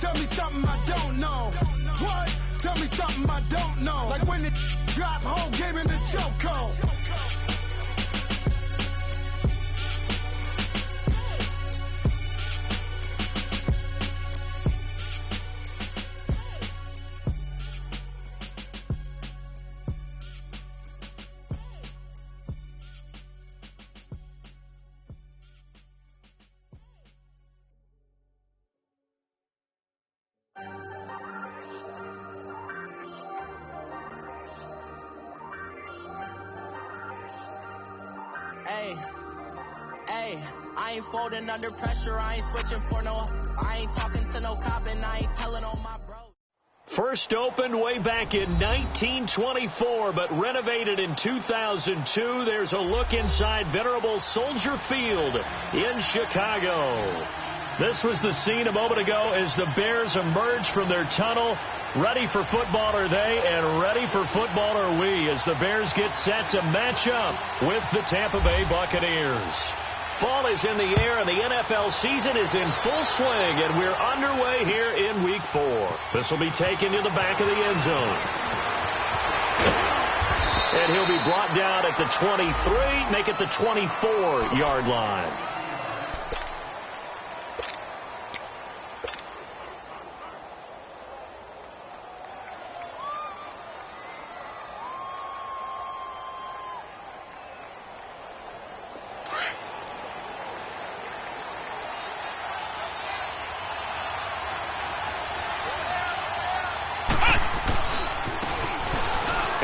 Tell me something I don't know. What? Tell me something I don't know. Like when it drop, whole game in the chokehold. I ain't folding under pressure. I ain't switching for no. I ain't talking to no cop and I ain't telling on my bro. First opened way back in 1924, but renovated in 2002. There's a look inside venerable Soldier Field in Chicago. This was the scene a moment ago as the Bears emerged from their tunnel. Ready for football are they, and ready for football are we, as the Bears get set to match up with the Tampa Bay Buccaneers. Fall is in the air, and the NFL season is in full swing, and we're underway here in Week 4. This will be taken to the back of the end zone. And he'll be brought down at the 23, make it the 24-yard line.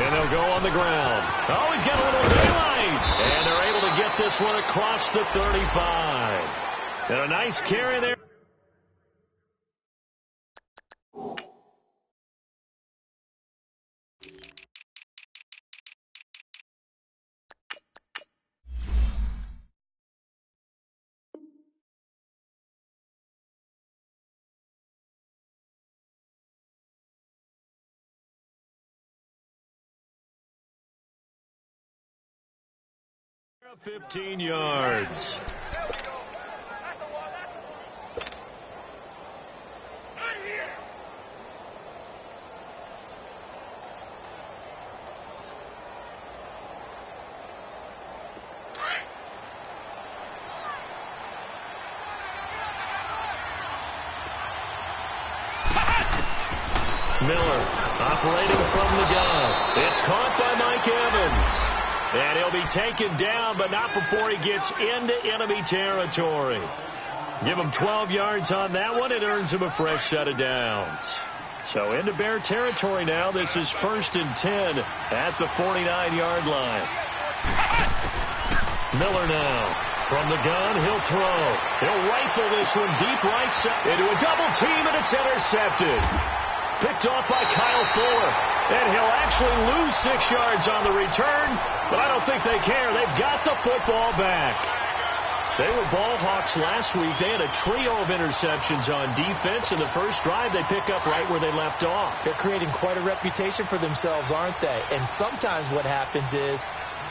And they'll go on the ground. Oh, he's got a little daylight. And they're able to get this one across the 35. And a nice carry there. Of 15 yards. Miller operating from the gun. It's caught by Mike Evans. And he'll be taken down, but not before he gets into enemy territory. Give him 12 yards on that one. It earns him a fresh set of downs. So into Bear territory now. This is 1st and 10 at the 49-yard line. Miller now. From the gun, he'll throw. He'll rifle this one deep right side into a double team, and it's intercepted. Picked off by Kyle Fuller. And he'll actually lose 6 yards on the return, but I don't think they care. They've got the football back. They were ball hawks last week. They had a trio of interceptions on defense. In the first drive, they pick up right where they left off. They're creating quite a reputation for themselves, aren't they? And sometimes what happens is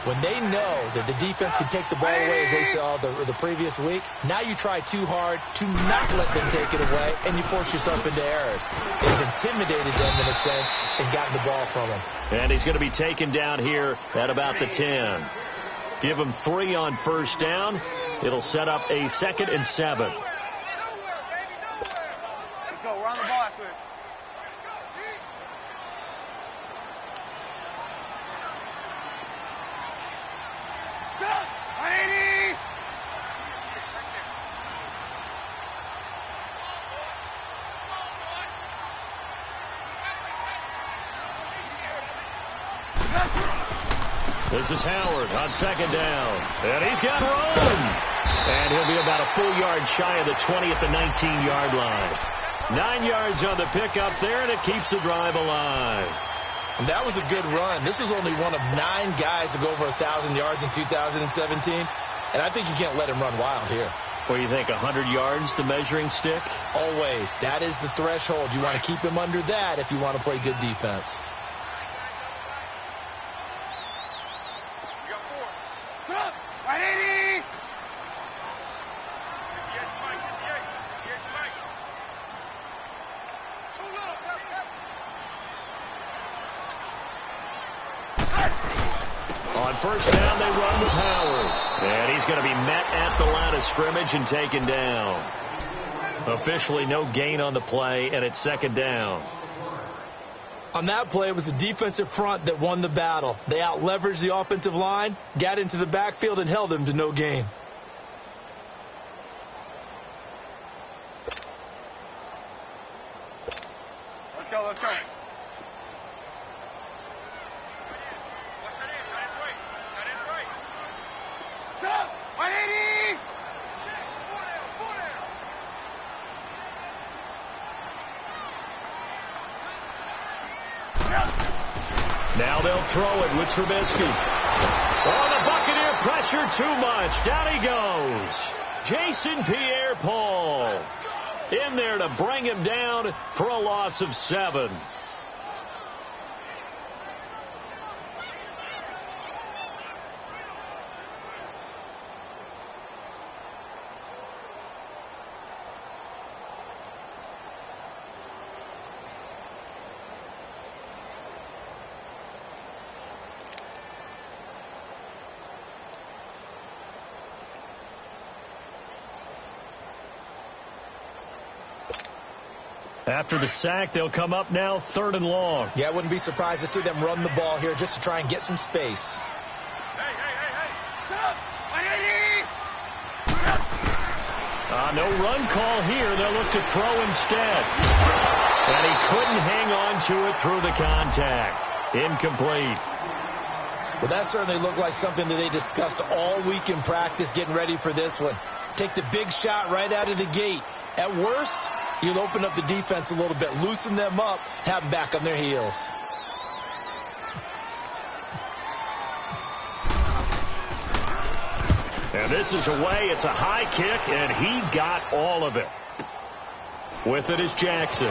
when they know that the defense can take the ball away, as they saw the previous week, now you try too hard to not let them take it away, and you force yourself into errors. They've intimidated them in a sense and gotten the ball from them. And he's going to be taken down here at about the 10. Give him 3 on first down. It'll set up a 2nd and 7. Let's go. We're on the ball after it. This is Howard on 2nd down. And he's got room. And he'll be about a full yard shy of the 20 at the 19-yard line. 9 yards on the pickup there, and it keeps the drive alive. And that was a good run. This was only one of 9 guys to go over 1,000 yards in 2017. And I think you can't let him run wild here. What do you think, 100 yards, the measuring stick? Always. That is the threshold. You want to keep him under that if you want to play good defense. On first down, they run with Howard. And he's going to be met at the line of scrimmage and taken down. Officially no gain on the play, and it's second down. On that play, it was the defensive front that won the battle. They out-leveraged the offensive line, got into the backfield, and held them to no gain. Let's go, let's go. Now they'll throw it with Trubisky. Oh, the Buccaneer pressure too much. Down he goes. Jason Pierre-Paul in there to bring him down for a loss of 7. After the sack, they'll come up now 3rd and long. Yeah, I wouldn't be surprised to see them run the ball here just to try and get some space. No run call here. They'll look to throw instead. And he couldn't hang on to it through the contact. Incomplete. Well, that certainly looked like something that they discussed all week in practice getting ready for this one. Take the big shot right out of the gate. At worst, you'll open up the defense a little bit, loosen them up, have them back on their heels. And this is away. It's a high kick, and he got all of it. With it is Jackson.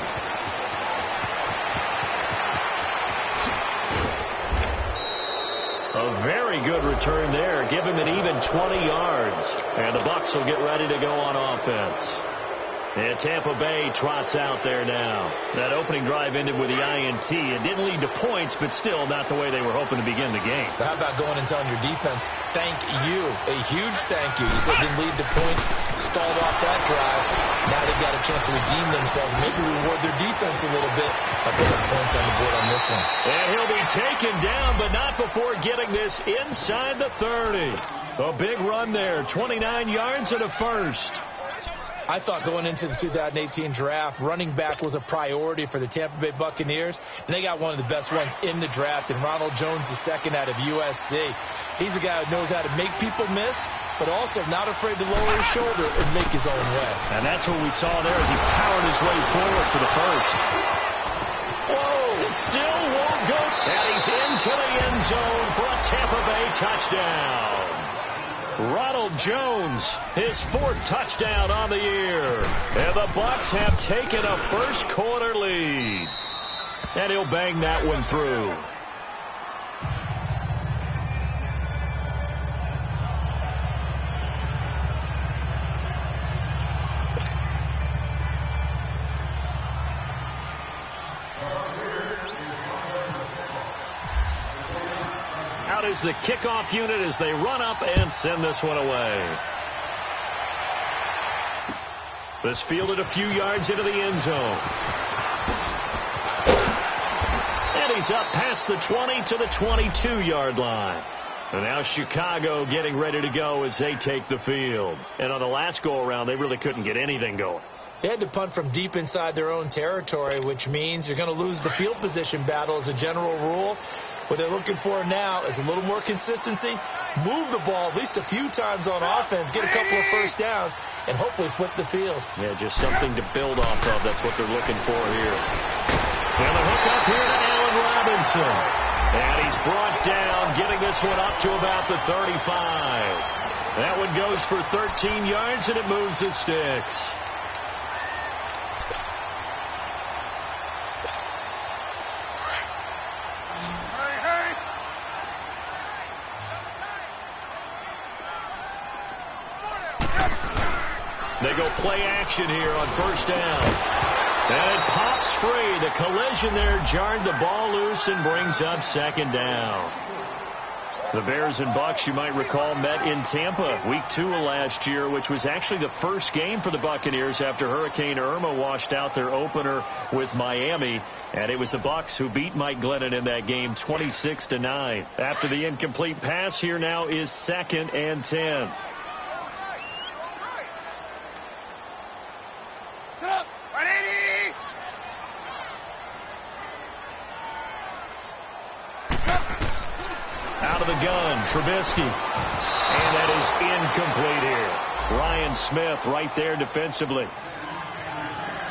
A very good return there. Give him an even 20 yards. And the Bucs will get ready to go on offense. And Tampa Bay trots out there now. That opening drive ended with the INT. It didn't lead to points, but still not the way they were hoping to begin the game. But how about going and telling your defense, thank you, a huge thank you. You said it didn't lead to points, stalled off that drive. Now they've got a chance to redeem themselves, maybe reward their defense a little bit by putting some points on the board on this one. And he'll be taken down, but not before getting this inside the 30. A big run there, 29 yards and a first. I thought going into the 2018 draft, running back was a priority for the Tampa Bay Buccaneers, and they got one of the best ones in the draft, and Ronald Jones II out of USC. He's a guy who knows how to make people miss, but also not afraid to lower his shoulder and make his own way. And that's what we saw there as he powered his way forward for the first. Whoa, it still won't go. And he's into the end zone for a Tampa Bay touchdown. Ronald Jones, his 4th touchdown on the year. And the Bucs have taken a first quarter lead. And he'll bang that one through. Out is the kickoff unit as they run up and send this one away. This fielded a few yards into the end zone. And he's up past the 20 to the 22-yard line. And now Chicago getting ready to go as they take the field. And on the last go-around, they really couldn't get anything going. They had to punt from deep inside their own territory, which means you're going to lose the field position battle as a general rule. What they're looking for now is a little more consistency, move the ball at least a few times on offense, get a couple of first downs, and hopefully flip the field. Yeah, just something to build off of. That's what they're looking for here. And the hook up here to Allen Robinson. And he's brought down, getting this one up to about the 35. That one goes for 13 yards, and it moves the sticks. They go play action here on first down. And it pops free. The collision there jarred the ball loose and brings up second down. The Bears and Bucs, you might recall, met in Tampa week 2 of last year, which was actually the first game for the Buccaneers after Hurricane Irma washed out their opener with Miami. And it was the Bucs who beat Mike Glennon in that game 26-9. After the incomplete pass, here now is 2nd and 10. Out of the gun, Trubisky. And that is incomplete here. Ryan Smith right there defensively.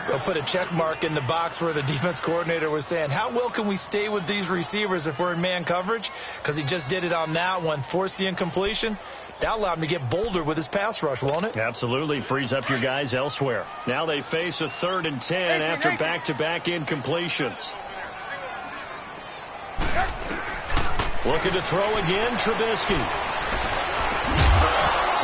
We'll put a check mark in the box where the defense coordinator was saying, how well can we stay with these receivers if we're in man coverage? Because he just did it on that one, forced the incompletion. That allowed him to get bolder with his pass rush, won't it? Absolutely. Frees up your guys elsewhere. Now they face a 3rd and 10 after back-to-back incompletions. Looking to throw again, Trubisky.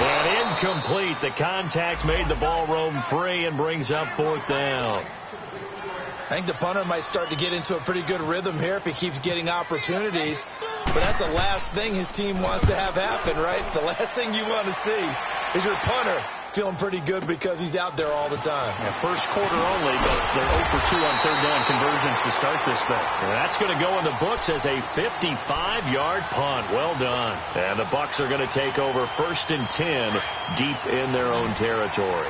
And incomplete. The contact made the ball roam free and brings up 4th down. I think the punter might start to get into a pretty good rhythm here if he keeps getting opportunities. But that's the last thing his team wants to have happen, right? The last thing you want to see is your punter feeling pretty good because he's out there all the time. Yeah, first quarter only, but they're 0 for 2 on 3rd down conversions to start this thing. And that's going to go in the books as a 55-yard punt. Well done. And the Bucs are going to take over 1st and 10 deep in their own territory.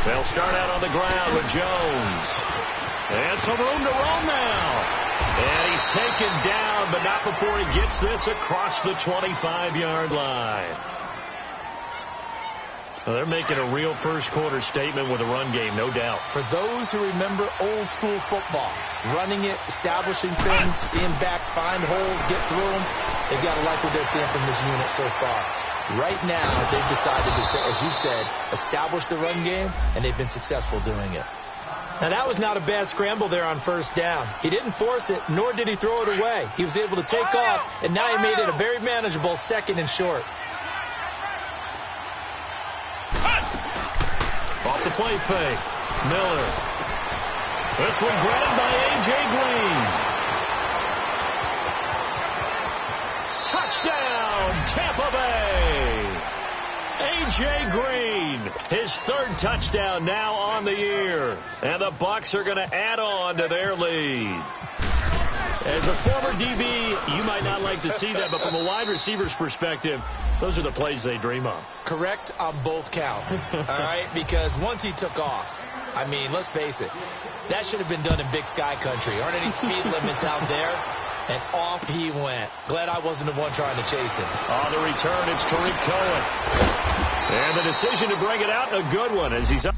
They'll start out on the ground with Jones. And some room to roam now. And he's taken down, but not before he gets this across the 25-yard line. Well, they're making a real first-quarter statement with a run game, no doubt. For those who remember old-school football, running it, establishing things, seeing backs find holes, get through them, they've got to like what they're seeing from this unit so far. Right now, they've decided to, as you said, establish the run game, and they've been successful doing it. Now, that was not a bad scramble there on 1st down. He didn't force it, nor did he throw it away. He was able to take off, and now he made it a very manageable 2nd and short. Off the play fake. Miller. This one grabbed by A.J. Green. Touchdown, Tampa Bay. A.J. Green, his 3rd touchdown now on the year. And the Bucs are going to add on to their lead. As a former DB, you might not like to see that, but from a wide receiver's perspective, those are the plays they dream of. Correct on both counts, all right? Because once he took off, I mean, let's face it, that should have been done in Big Sky country. Aren't any speed limits out there? And off he went. Glad I wasn't the one trying to chase him. On the return, it's Tariq Cohen. And the decision to bring it out, a good one as he's up.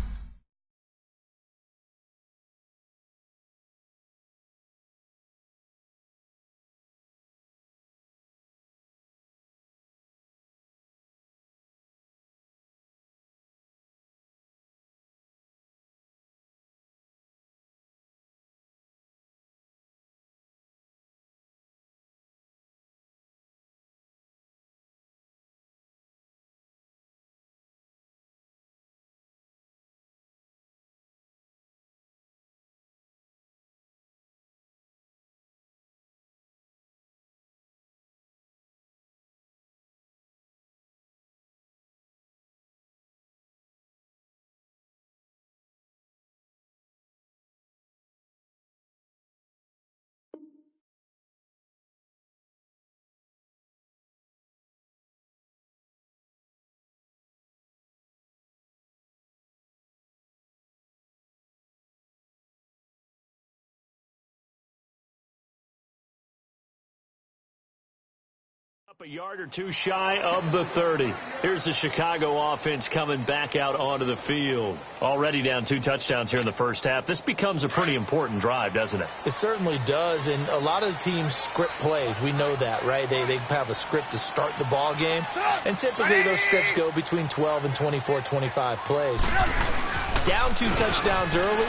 Up a yard or two shy of the 30. Here's the Chicago offense coming back out onto the field. Already down 2 touchdowns here in the first half. This becomes a pretty important drive, doesn't it? It certainly does, and a lot of the teams script plays. We know that, right? They have a script to start the ball game, and typically those scripts go between 12 and 24, 25 plays. Down 2 touchdowns early,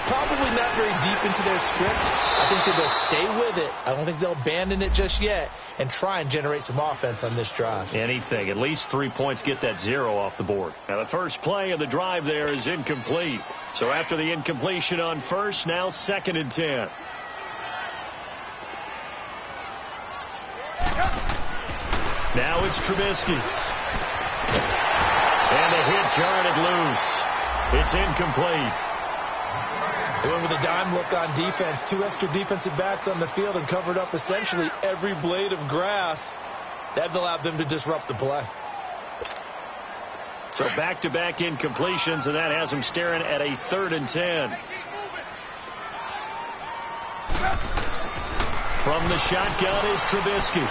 probably not very deep into their script. I think that they'll stay with it. I don't think they'll abandon it just yet and try and generate some offense on this drive. Anything. At least 3 points, get that 0 off the board. Now, the first play of the drive there is incomplete. So after the incompletion on first, now 2nd and 10. Now it's Trubisky. And the hit jarred loose. It's incomplete. They went with a dime look on defense. 2 extra defensive backs on the field and covered up essentially every blade of grass. That allowed them to disrupt the play. So back-to-back incompletions, and that has them staring at a 3rd and 10. From the shotgun is Trubisky.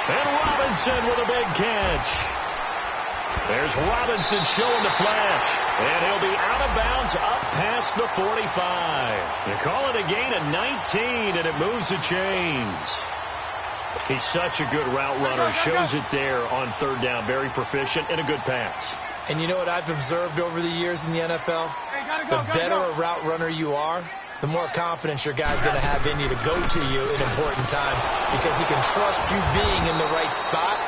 And Robinson with a big catch. There's Robinson showing the flash. And he'll be out of bounds up past the 45. They call it a gain of 19, and it moves the chains. He's such a good route runner. Shows it there on 3rd down. Very proficient and a good pass. And you know what I've observed over the years in the NFL? The better a route runner you are, the more confidence your guy's going to have in you to go to you in important times because he can trust you being in the right spot,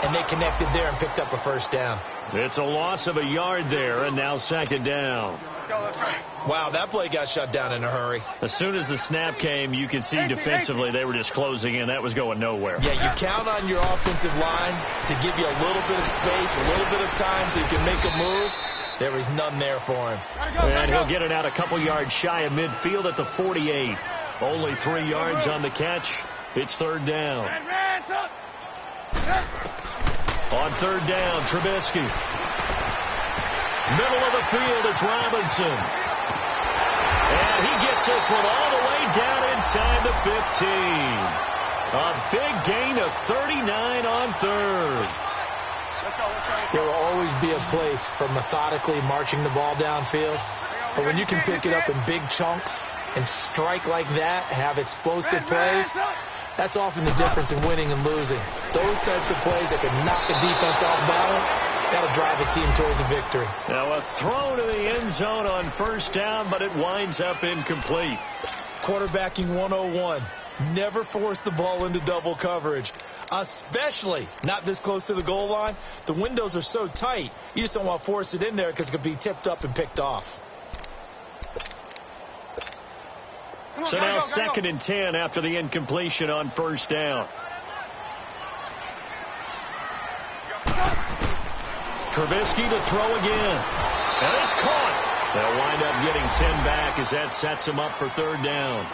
and they connected there and picked up a 1st down. It's a loss of a yard there, and now 2nd down. Let's go, let's go. Wow, that play got shut down in a hurry. As soon as the snap came, you could see defensively they were just closing in. That was going nowhere. Yeah, you count on your offensive line to give you a little bit of space, a little bit of time so you can make a move. There was none there for him. And he'll get it out a couple yards shy of midfield at the 48. Only 3 yards on the catch. It's 3rd down. On 3rd down, Trubisky. Middle of the field, it's Robinson. And he gets this one all the way down inside the 15. A big gain of 39 on 3rd. There will always be a place for methodically marching the ball downfield. But when you can pick it up in big chunks and strike like that, have explosive plays, that's often the difference in winning and losing. Those types of plays that can knock a defense off balance, that'll drive a team towards a victory. Now a throw to the end zone on 1st down, but it winds up incomplete. Quarterbacking 101. Never force the ball into double coverage, especially not this close to the goal line. The windows are so tight, you just don't want to force it in there because it could be tipped up and picked off. So now 2nd and 10 after the incompletion on 1st down. Trubisky to throw again. And it's caught. They'll wind up getting 10 back as that sets him up for 3rd down.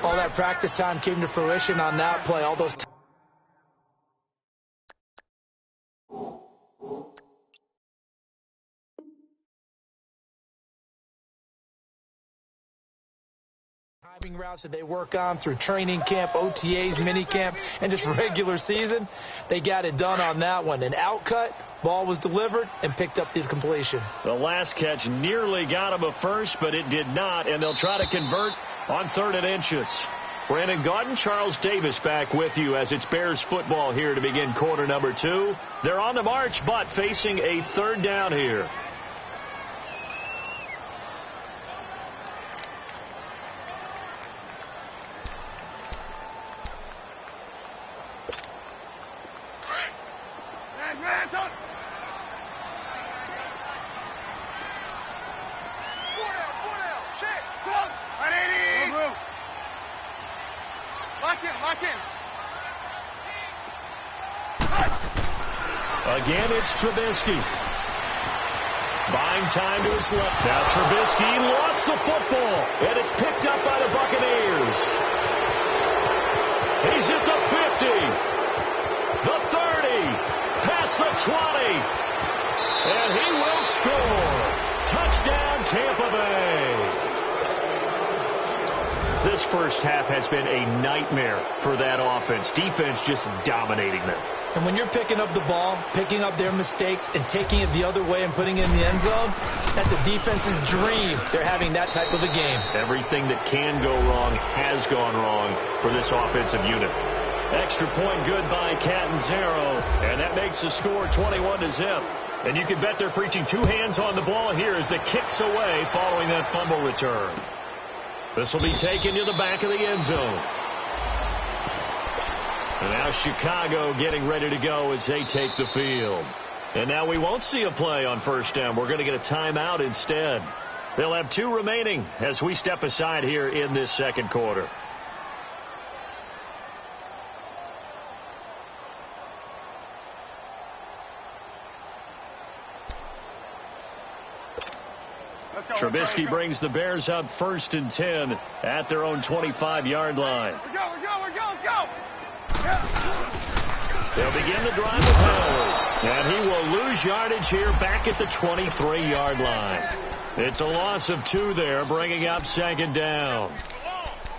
All that practice time came to fruition on that play. All those timing routes that they work on through training camp, OTAs, mini camp, and just regular season. They got it done on that one. An outcut, ball was delivered, and picked up the completion. The last catch nearly got him a first, but it did not, and they'll try to convert on 3rd and inches. Brandon Gaudin, Charles Davis back with you as it's Bears football here to begin quarter number 2. They're on the march, but facing a 3rd down here. Again, it's Trubisky. Buying time to his left. Now Trubisky lost the football, and it's picked up by the Buccaneers. He's at the 50, the 30, past the 20, and he will score. Touchdown, Tampa Bay. This first half has been a nightmare for that offense. Defense just dominating them. And when you're picking up the ball, picking up their mistakes, and taking it the other way and putting it in the end zone, that's a defense's dream. They're having that type of a game. Everything that can go wrong has gone wrong for this offensive unit. Extra point good by Catanzaro, and that makes the score 21-0. And you can bet they're preaching two hands on the ball here as the kick's away following that fumble return. This will be taken to the back of the end zone. And now Chicago getting ready to go as they take the field. And now we won't see a play on first down. We're going to get a timeout instead. They'll have 2 remaining as we step aside here in this second quarter. Trubisky brings the Bears up 1st and 10 at their own 25-yard line. We're go. They'll begin the drive with Howard, and he will lose yardage here back at the 23-yard line. It's a loss of 2 there, bringing up 2nd down.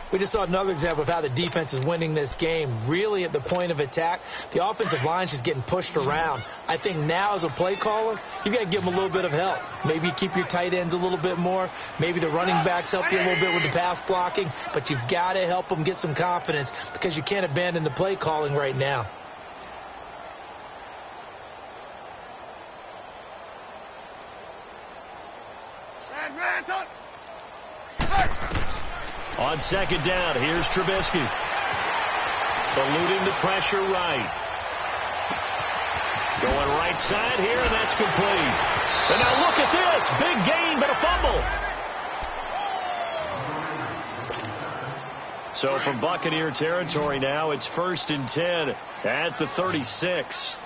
We just saw another example of how the defense is winning this game. Really at the point of attack, the offensive line's just getting pushed around. I think now as a play caller, you've got to give them a little bit of help. Maybe keep your tight ends a little bit more. Maybe the running backs help you a little bit with the pass blocking. But you've got to help them get some confidence because you can't abandon the play calling right now. On 2nd down, here's Trubisky. Eluding the pressure right. Going right side here, and that's complete. And now look at this. Big gain, but a fumble. So from Buccaneer territory now, it's 1st and 10 at the 36.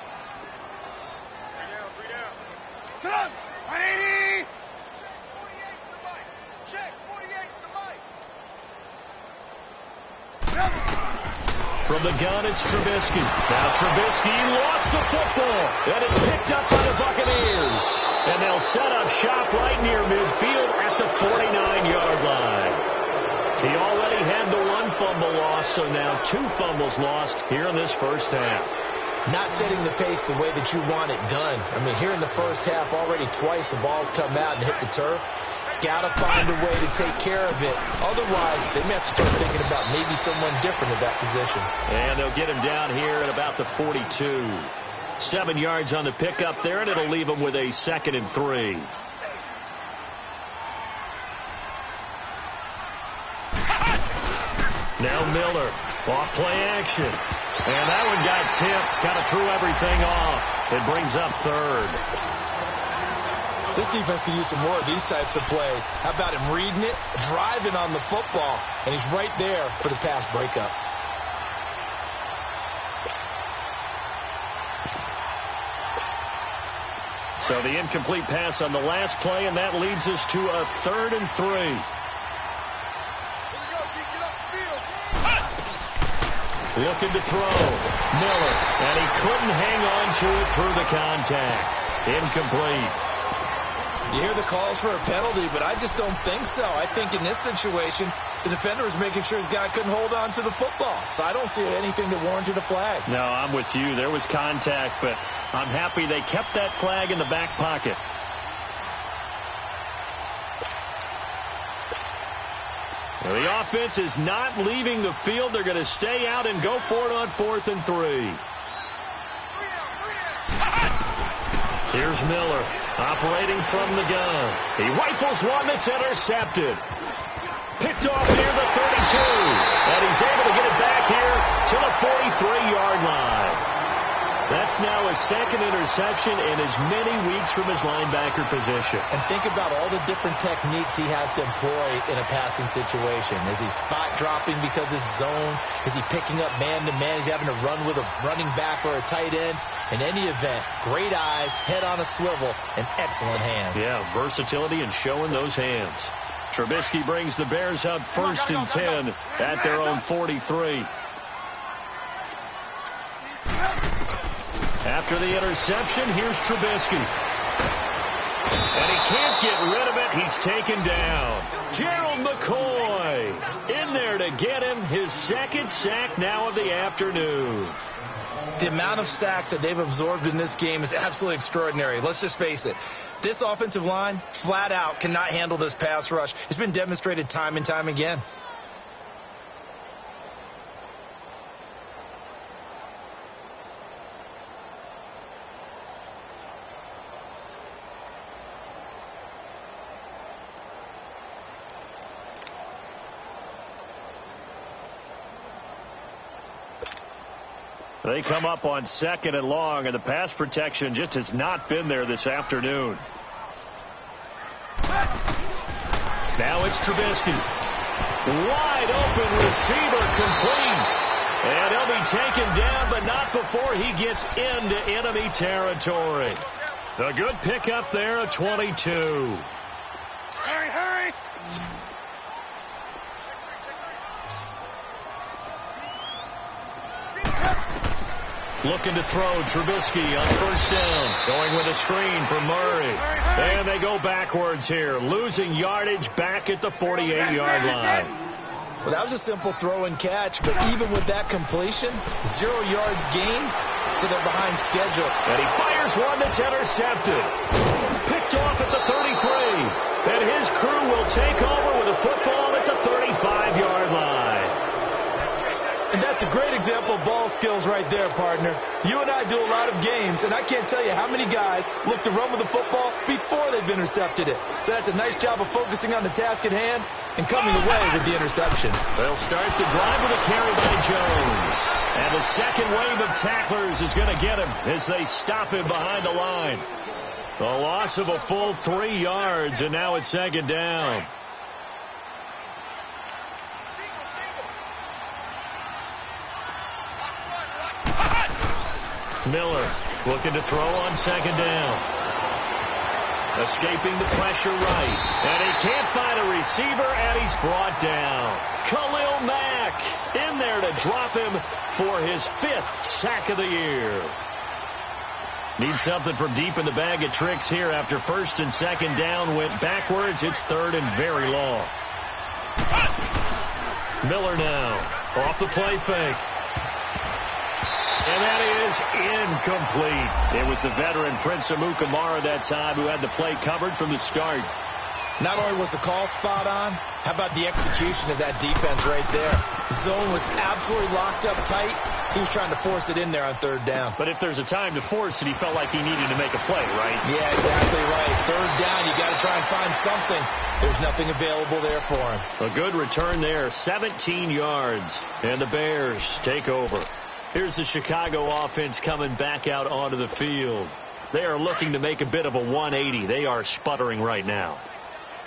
From the gun, it's Trubisky. Now Trubisky lost the football, and it's picked up by the Buccaneers. And they'll set up shop right near midfield at the 49-yard line. He already had the 1 fumble loss, so now 2 fumbles lost here in this first half. Not setting the pace the way that you want it done. I mean, here in the first half, already twice the ball's come out and hit the turf. Got to find a way to take care of it. Otherwise, they may have to start thinking about maybe someone different at that position. And they'll get him down here at about the 42. 7 yards on the pickup there, and it'll leave him with a 2nd and 3. Now Miller, off play action. And that one got tipped, kind of threw everything off. It brings up 3rd. This defense could use some more of these types of plays. How about him reading it, driving on the football, and he's right there for the pass breakup. So the incomplete pass on the last play, and that leads us to a 3rd and 3. Looking to throw. Miller, and he couldn't hang on to it through the contact. Incomplete. You hear the calls for a penalty, but I just don't think so. I think in this situation, the defender was making sure his guy couldn't hold on to the football. So I don't see anything that warranted a flag. No, I'm with you. There was contact, but I'm happy they kept that flag in the back pocket. Well, the offense is not leaving the field. They're going to stay out and go for it on 4th and 3. Here's Miller, operating from the gun. He rifles one that's intercepted. Picked off near the 32. And he's able to get it back here to the 43-yard line. That's now his 2nd interception in as many weeks from his linebacker position. And think about all the different techniques he has to employ in a passing situation. Is he spot dropping because it's zone? Is he picking up man-to-man? Is he having to run with a running back or a tight end? In any event, great eyes, head on a swivel, and excellent hands. Yeah, versatility and showing those hands. Trubisky brings the Bears up 1st and 10 at their own 43. After the interception, here's Trubisky. And he can't get rid of it. He's taken down. Gerald McCoy in there to get him his 2nd sack now of the afternoon. The amount of sacks that they've absorbed in this game is absolutely extraordinary. Let's just face it. This offensive line, flat out, cannot handle this pass rush. It's been demonstrated time and time again. They come up on 2nd and long, and the pass protection just has not been there this afternoon. Now it's Trubisky. Wide open receiver, complete. And he'll be taken down, but not before he gets into enemy territory. A good pickup there at 22. Hurry, hurry! Looking to throw, Trubisky on 1st down. Going with a screen for Murray. And they go backwards here, losing yardage back at the 48-yard line. Well, that was a simple throw and catch, but even with that completion, 0 yards gained, so they're behind schedule. And he fires one that's intercepted. Picked off at the 33. And his crew will take over with a football at the 35-yard line. And that's a great example of ball skills right there, partner. You and I do a lot of games, and I can't tell you how many guys look to run with the football before they've intercepted it. So that's a nice job of focusing on the task at hand and coming away with the interception. They'll start the drive with a carry by Jones. And the second wave of tacklers is going to get him as they stop him behind the line. A loss of a full 3 yards, and now it's 2nd down. Miller looking to throw on 2nd down. Escaping the pressure right. And he can't find a receiver, and he's brought down. Khalil Mack in there to drop him for his 5th sack of the year. Needs something from deep in the bag of tricks here after 1st and 2nd down went backwards. It's 3rd and very long. Miller now off the play fake. And that is incomplete. It was the veteran Prince Amukamara that time who had the play covered from the start. Not only was the call spot on, how about the execution of that defense right there? Zone was absolutely locked up tight. He was trying to force it in there on 3rd down. But if there's a time to force it, he felt like he needed to make a play, right? Yeah, exactly right. 3rd down, you got to try and find something. There's nothing available there for him. A good return there, 17 yards. And the Bears take over. Here's the Chicago offense coming back out onto the field. They are looking to make a bit of a 180. They are sputtering right now.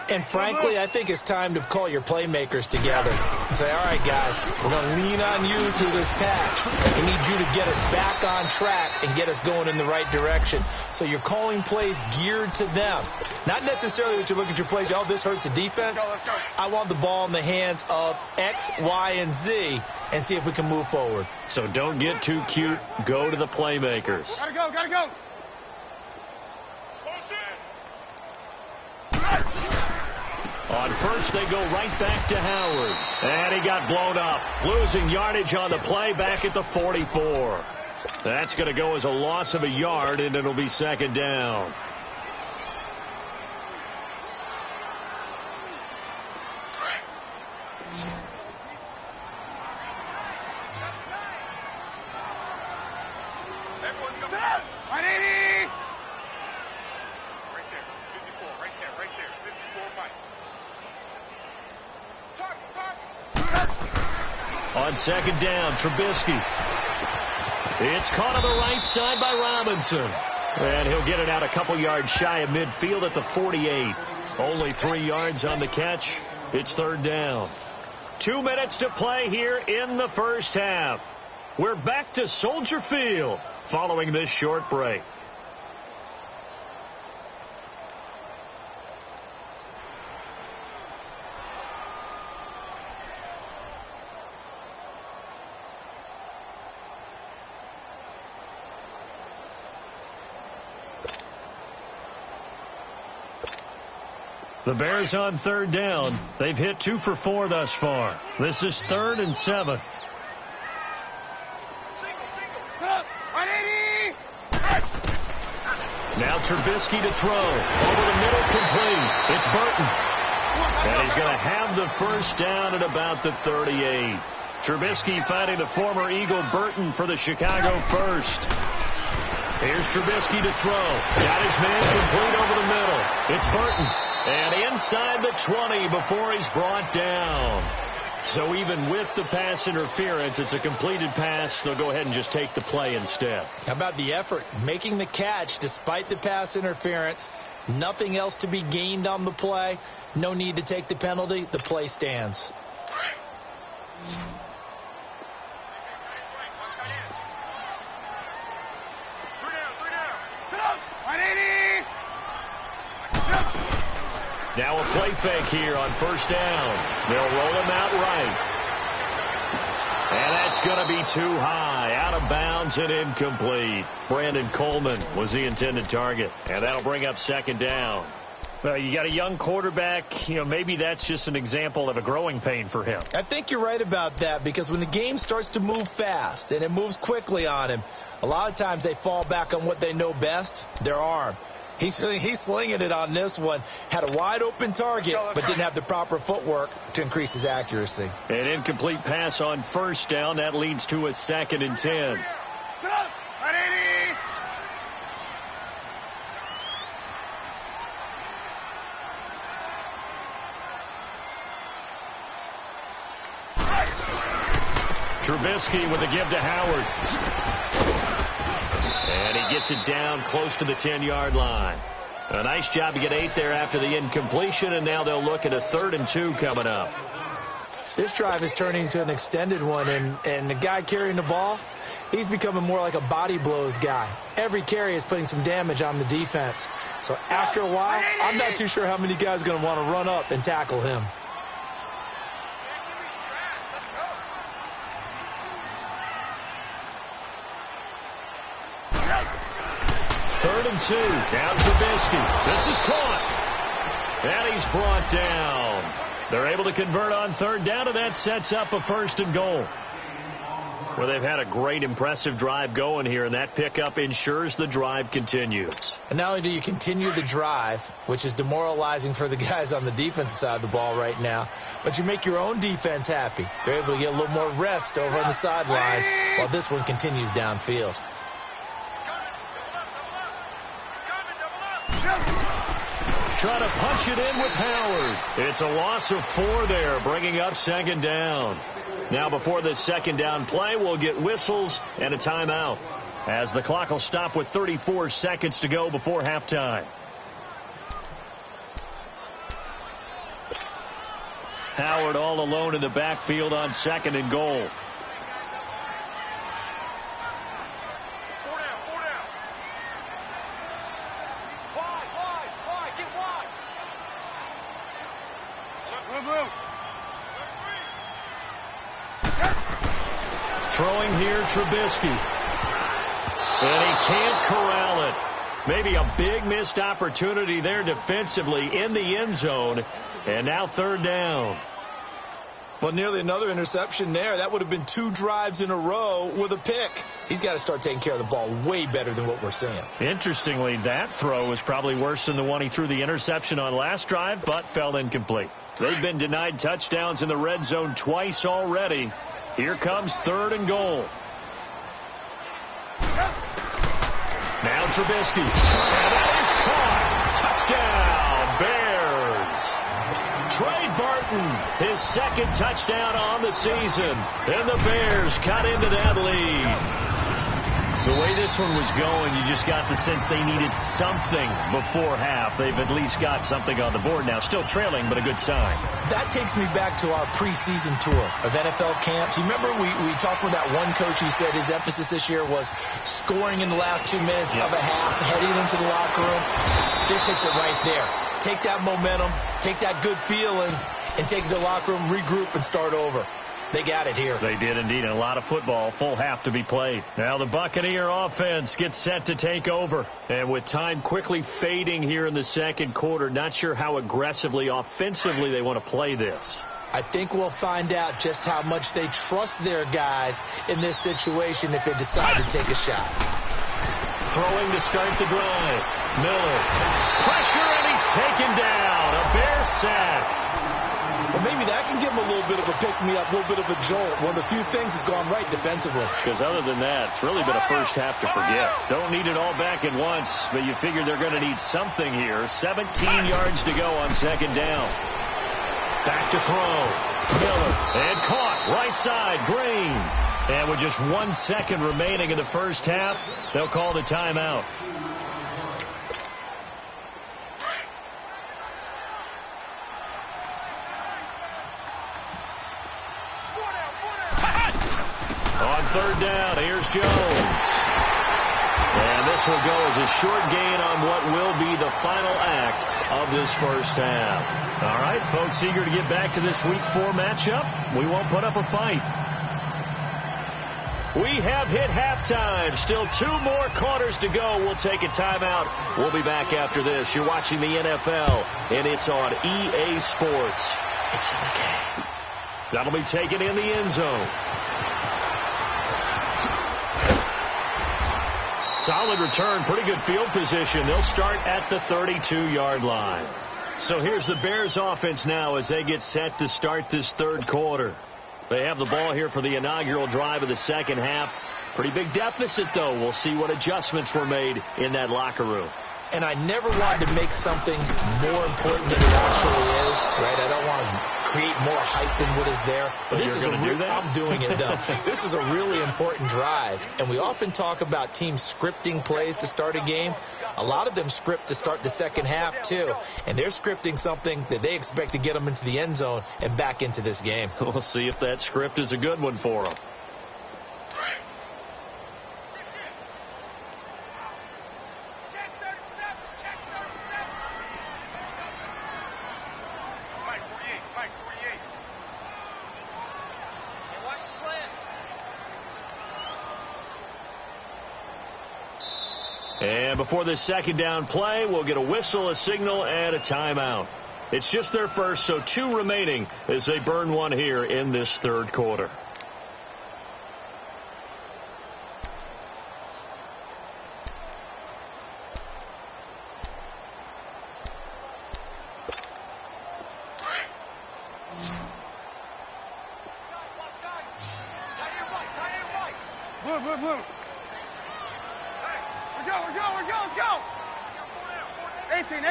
And frankly, I think it's time to call your playmakers together and say, all right, guys, we're going to lean on you through this patch. We need you to get us back on track and get us going in the right direction. So you're calling plays geared to them. Not necessarily that you look at your plays, oh, this hurts the defense. Let's go. I want the ball in the hands of X, Y, and Z and see if we can move forward. So don't get too cute. Go to the playmakers. Gotta go, gotta go. On 1st, they go right back to Howard. And he got blown up. Losing yardage on the play back at the 44. That's going to go as a loss of a yard, and it'll be 2nd down. Everyone come out. 180. Right there. 54. Right there. 54 Mike. On 2nd down, Trubisky. It's caught on the right side by Robinson. And he'll get it out a couple yards shy of midfield at the 48. Only 3 yards on the catch. It's 3rd down. 2 minutes to play here in the first half. We're back to Soldier Field following this short break. The Bears on 3rd down. They've hit 2 for 4 thus far. This is 3rd and 7. Now Trubisky to throw. Over the middle, complete. It's Burton. And he's going to have the 1st down at about the 38. Trubisky finding the former Eagle Burton for the Chicago 1st. Here's Trubisky to throw. Got his man complete over the middle. It's Burton. And inside the 20 before he's brought down. So even with the pass interference, it's a completed pass. They'll go ahead and just take the play instead. How about the effort? Making the catch despite the pass interference. Nothing else to be gained on the play. No need to take the penalty. The play stands. Now a play fake here on first down. They'll roll him out right. And that's going to be too high. Out of bounds and incomplete. Brandon Coleman was the intended target. And that'll bring up second down. Well, you got a young quarterback. You know, maybe that's just an example of a growing pain for him. I think you're right about that, because when the game starts to move fast and it moves quickly on him, a lot of times they fall back on what they know best, their arm. He's slinging it on this one. Had a wide open target, but didn't have the proper footwork to increase his accuracy. An incomplete pass on first down. That leads to a 2nd and 10. Trubisky with a give to Howard. And he gets it down close to the 10-yard line. A nice job to get 8 there after the incompletion, and now they'll look at a 3rd and 2 coming up. This drive is turning into an extended one, and the guy carrying the ball, he's becoming more like a body blows guy. Every carry is putting some damage on the defense. So after a while, I'm not too sure how many guys are going to want to run up and tackle him. Third and 2. Down Trubisky. This is caught. And he's brought down. They're able to convert on third down, and that sets up a 1st and goal. Well, they've had a great, impressive drive going here, and that pickup ensures the drive continues. And not only do you continue the drive, which is demoralizing for the guys on the defensive side of the ball right now, but you make your own defense happy. They're able to get a little more rest over on the sidelines while this one continues downfield. Trying to punch it in with Howard. It's a loss of 4 there, bringing up 2nd down. Now before this 2nd down play, we'll get whistles and a timeout, as the clock will stop with 34 seconds to go before halftime. Howard all alone in the backfield on 2nd and goal. Throwing here, Trubisky. And he can't corral it. Maybe a big missed opportunity there defensively in the end zone. And now 3rd down. Well, nearly another interception there. That would have been 2 drives in a row with a pick. He's got to start taking care of the ball way better than what we're seeing. Interestingly, that throw was probably worse than the one he threw the interception on last drive, but fell incomplete. They've been denied touchdowns in the red zone twice already. Here comes 3rd and goal. Now Trubisky. And that is caught. Touchdown, Bears. Trey Burton, his 2nd touchdown on the season. And the Bears cut into that lead. The way this one was going, you just got the sense they needed something before half. They've at least got something on the board now. Still trailing, but a good sign. That takes me back to our preseason tour of NFL camps. You remember we talked with that one coach who said his emphasis this year was scoring in the last 2 minutes of a half, heading into the locker room. This hits it right there. Take that momentum, take that good feeling, and take it to the locker room, regroup, and start over. They got it here. They did indeed. And a lot of football, full half to be played. Now the Buccaneer offense gets set to take over. And with time quickly fading here in the 2nd quarter, not sure how aggressively, offensively they want to play this. I think we'll find out just how much they trust their guys in this situation if they decide to take a shot. Throwing to start the drive. Miller. Pressure, and he's taken down. A Bear sack. Well, maybe that can give him a little bit of a pick-me-up, a little bit of a jolt. One of the few things that's gone right defensively. Because other than that, it's really been a first half to forget. Don't need it all back at once, but you figure they're going to need something here. 17 yards to go on 2nd down. Back to throw. Miller, and caught right side, Green. And with just 1 second remaining in the first half, they'll call the timeout. On third down, here's Jones. And this will go as a short gain on what will be the final act of this first half. All right, folks, eager to get back to this Week 4 matchup. We won't put up a fight. We have hit halftime. Still 2 more quarters to go. We'll take a timeout. We'll be back after this. You're watching the NFL, and it's on EA Sports. It's in the game. That'll be taken in the end zone. Solid return, pretty good field position. They'll start at the 32-yard line. So here's the Bears offense now as they get set to start this third quarter. They have the ball here for the inaugural drive of the second half. Pretty big deficit, though. We'll see what adjustments were made in that locker room. And I never wanted to make something more important than it actually is, right? I don't want to create more hype than what is there. But this is I'm doing it, though. This is a really important drive. And we often talk about teams scripting plays to start a game. A lot of them script to start the second half, too. And they're scripting something that they expect to get them into the end zone and back into this game. We'll see if that script is a good one for them. And before this second down play, we'll get a whistle, a signal, and a timeout. It's just their first, so 2 remaining as they burn one here in this third quarter. Blue. We're go. 18.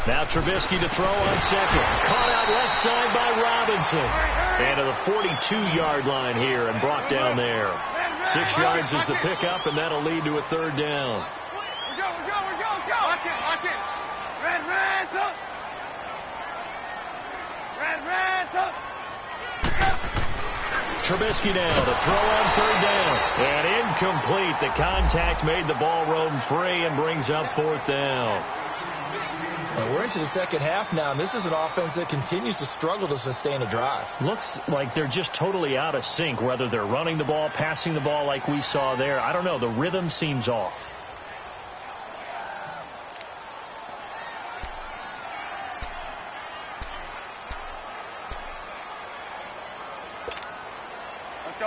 Now Trubisky to throw on second. Caught out left side by Robinson. And to the 42-yard line here and brought down there. 6 yards is the pickup, and that'll lead to a third down. We're go. Lock it. Red up. Red up. Trubisky now to throw on third down. And incomplete. The contact made the ball roam free and brings up fourth down. And we're into the second half now, and this is an offense that continues to struggle to sustain a drive. Looks like they're just totally out of sync, whether they're running the ball, passing the ball like we saw there. I don't know. The rhythm seems off.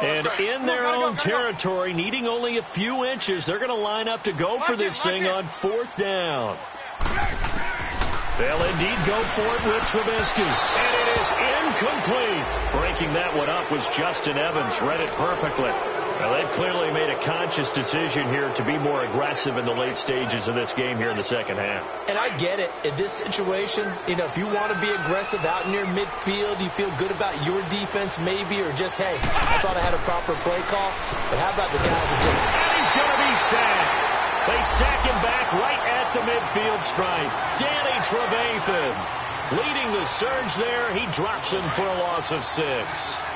And in their own territory, needing only a few inches, they're going to line up to go for this thing on fourth down. They'll indeed go for it with Trubisky. And it is incomplete. Breaking that one up was Justin Evans. Read it perfectly. Now, they've clearly made a conscious decision here to be more aggressive in the late stages of this game here in the second half. And I get it. In this situation, if you want to be aggressive out near midfield, you feel good about your defense maybe, or just, hey, I thought I had a proper play call. But how about the guys that just... And he's going to be sacked. They sack him back right at the midfield stripe. Danny Trevathan leading the surge there. He drops him for a loss of 6.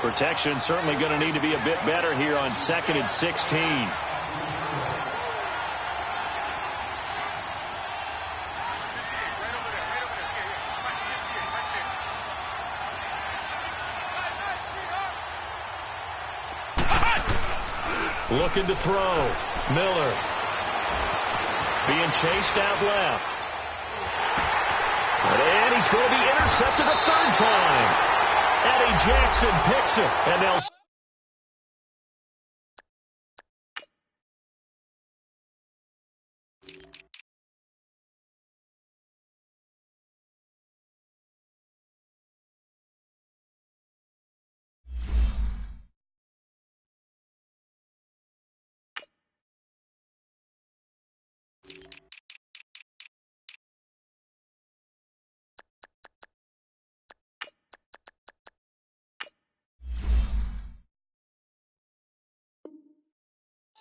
Protection certainly going to need to be a bit better here on 2nd and 16. Looking to throw. Miller. Being chased out left. And he's going to be intercepted a third time. Eddie Jackson picks it. And they'll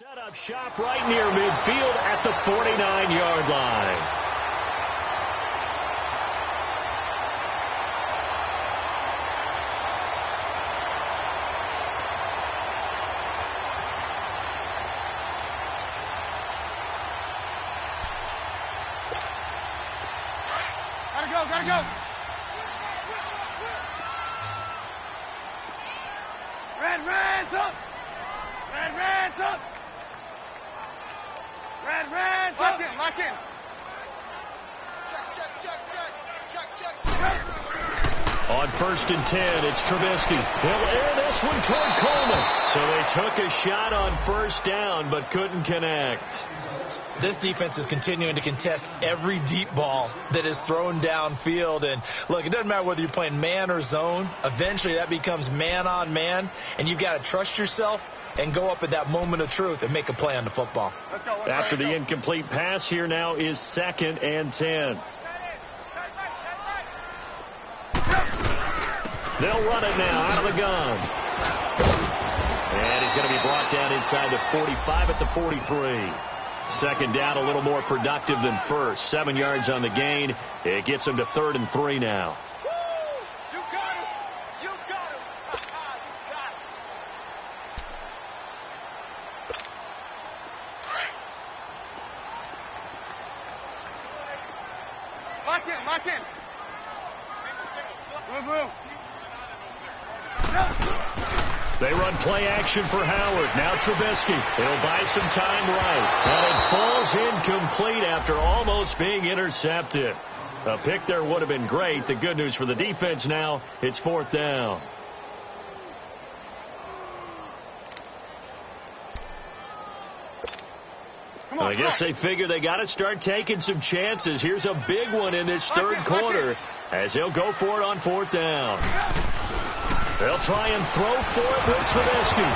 Set up shop right near midfield at the 49-yard line. Gotta go. Red's up. Red's up. Red's up. Lock in. Check. On 1st and 10, it's Trubisky. He'll air this one toward Coleman. So they took a shot on 1st down, but couldn't connect. This defense is continuing to contest every deep ball that is thrown downfield. And, look, it doesn't matter whether you're playing man or zone. Eventually that becomes man on man, and you've got to trust yourself and go up at that moment of truth and make a play on the football. Let's go. After the incomplete pass, here now is 2nd and 10. They'll run it now out of the gun. And he's going to be brought down inside the 45 at the 43. 2nd down, a little more productive than 1st. 7 yards on the gain. It gets him to 3rd and 3 now. You got him. You got him. Lock in. Move. They run play action for Howard. Now Trubisky. He'll buy some time right. And it falls incomplete after almost being intercepted. A pick there would have been great. The good news for the defense now, it's 4th down. I guess they figure they got to start taking some chances. Here's a big one in this 3rd quarter as they'll go for it on 4th down. They'll try and throw for it with Trubisky.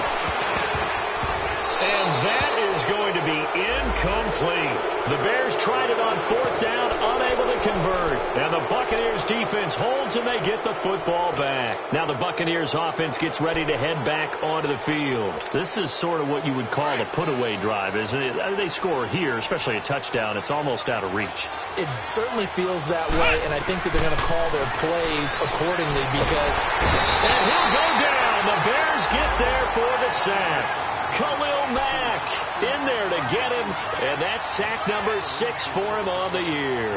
And that is going to be incomplete. The Bears tried it on 4th down, unable to convert. And the Buccaneers defense holds and they get the football back. Now the Buccaneers offense gets ready to head back onto the field. This is sort of what you would call a put-away drive, isn't it? They score here, especially a touchdown. It's almost out of reach. It certainly feels that way, and I think that they're going to call their plays accordingly because... And he'll go down. The Bears get there for the sack. Khalil Mack in there to get him, and that's sack number 6 for him on the year.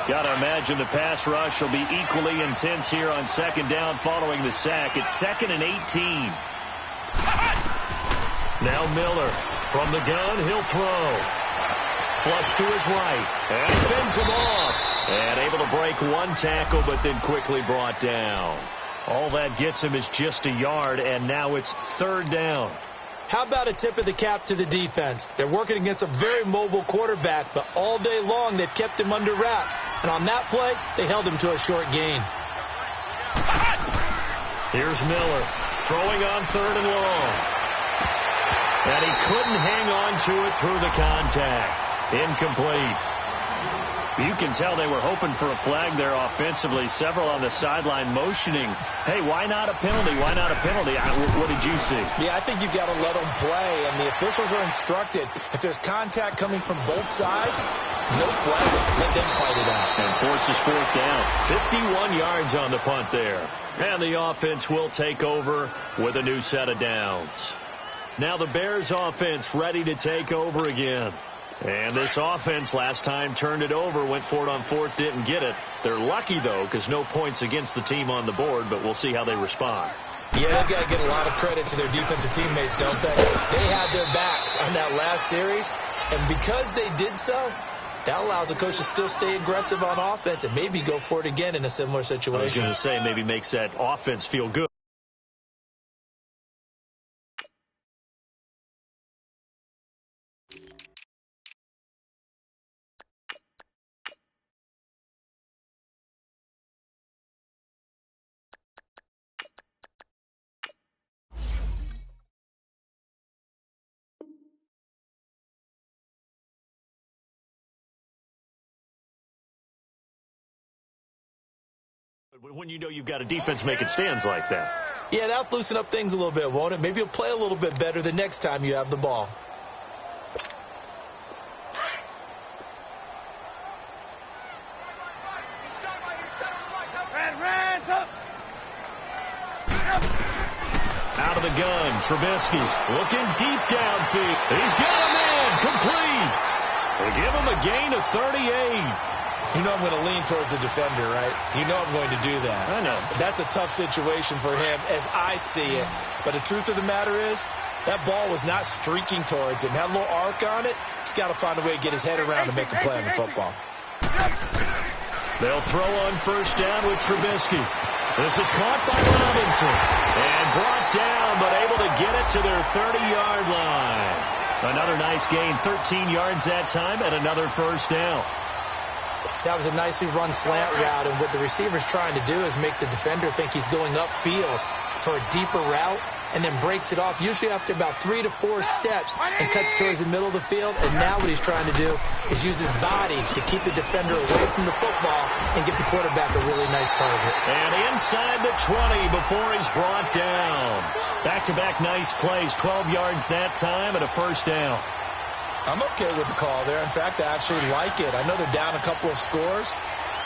Got to imagine the pass rush will be equally intense here on 2nd down following the sack. It's 2nd and 18. Now Miller from the gun, he'll throw. Flush to his right, and he fends him off. And able to break one tackle, but then quickly brought down. All that gets him is just a yard, and now it's 3rd down. How about a tip of the cap to the defense? They're working against a very mobile quarterback, but all day long they've kept him under wraps. And on that play, they held him to a short gain. Here's Miller throwing on 3rd and long. And he couldn't hang on to it through the contact. Incomplete. You can tell they were hoping for a flag there offensively. Several on the sideline motioning, hey, why not a penalty? Why not a penalty? What did you see? Yeah, I think you've got to let them play, and the officials are instructed. If there's contact coming from both sides, no flagging. Let them fight it out. And forces 4th down. 51 yards on the punt there. And the offense will take over with a new set of downs. Now the Bears offense ready to take over again. And this offense last time turned it over, went for it on 4th, didn't get it. They're lucky, though, because no points against the team on the board, but we'll see how they respond. Yeah, they've got to give a lot of credit to their defensive teammates, don't they? They had their backs on that last series, and because they did so, that allows the coach to still stay aggressive on offense and maybe go for it again in a similar situation. I was going to say, maybe makes that offense feel good. When you know you've got a defense making stands like that. Yeah, that'll loosen up things a little bit, won't it? Maybe you'll play a little bit better the next time you have the ball. Out of the gun, Trubisky looking deep downfield. He's got a man complete. They give him a gain of 38. You know I'm going to lean towards the defender, right? You know I'm going to do that. I know. That's a tough situation for him as I see it. But the truth of the matter is, that ball was not streaking towards him. Had a little arc on it. He's got to find a way to get his head around and make a play on the football. They'll throw on first down with Trubisky. This is caught by Robinson. And brought down, but able to get it to their 30-yard line. Another nice gain, 13 yards that time, and another first down. That was a nicely run slant route, and what the receiver's trying to do is make the defender think he's going upfield for a deeper route, and then breaks it off, usually after about 3 to 4 steps, and cuts towards the middle of the field. And now what he's trying to do is use his body to keep the defender away from the football and get the quarterback a really nice target. And inside the 20 before he's brought down. Back-to-back nice plays, 12 yards that time, and a first down. I'm okay with the call there. In fact, I actually like it. I know they're down a couple of scores,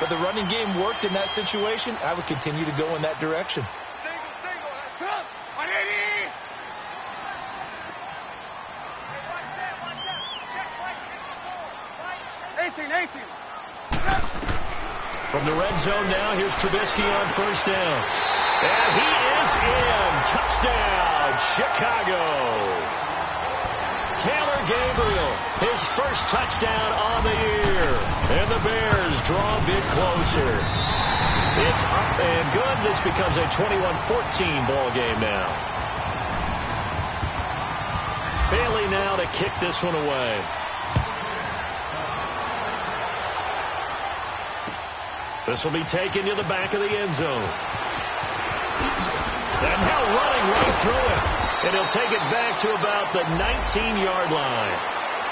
but the running game worked in that situation. I would continue to go in that direction. From the red zone now, here's Trubisky on first down. And he is in. Touchdown, Chicago. Taylor Gabriel, his first touchdown on the year. And the Bears draw a bit closer. It's up and good. This becomes a 21-14 ball game now. Bailey now to kick this one away. This will be taken to the back of the end zone. And now running right through it. And he'll take it back to about the 19-yard line.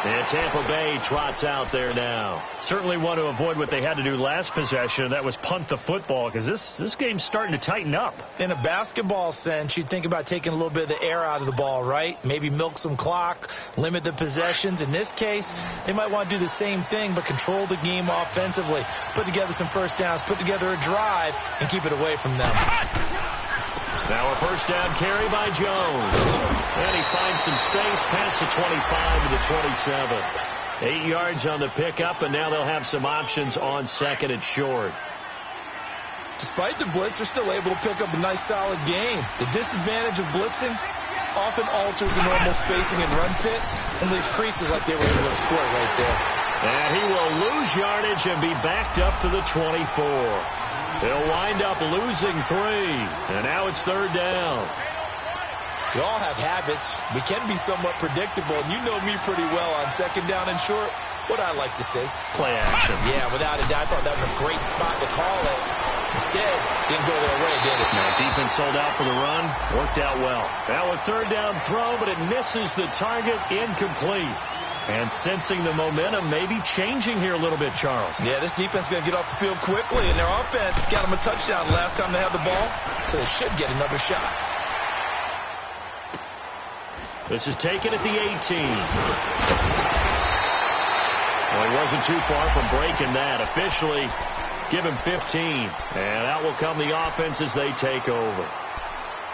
And Tampa Bay trots out there now. Certainly want to avoid what they had to do last possession. That was punt the football, because this game's starting to tighten up. In a basketball sense, you think about taking a little bit of the air out of the ball, right? Maybe milk some clock, limit the possessions. In this case, they might want to do the same thing, but control the game offensively. Put together some first downs, put together a drive, and keep it away from them. Now a first down carry by Jones. And he finds some space past the 25 to the 27. 8 yards on the pickup, and now they'll have some options on second and short. Despite the blitz, they're still able to pick up a nice solid gain. The disadvantage of blitzing often alters the normal spacing and run fits and leaves creases like they were able to exploit right there. And he will lose yardage and be backed up to the 24. They'll wind up losing 3. And now it's third down. We all have habits. We can be somewhat predictable, and you know me pretty well on second down and short. What I like to say. Play action. Yeah, without a doubt. I thought that was a great spot to call it. Instead, didn't go their way, did it? Now, defense sold out for the run. Worked out well. Now a third down throw, but it misses the target. Incomplete. And sensing the momentum maybe changing here a little bit, Charles. Yeah, this defense is going to get off the field quickly, and their offense got them a touchdown last time they had the ball, so they should get another shot. This is taken at the 18. Well, he wasn't too far from breaking that. Officially, give him 15. And out will come the offense as they take over.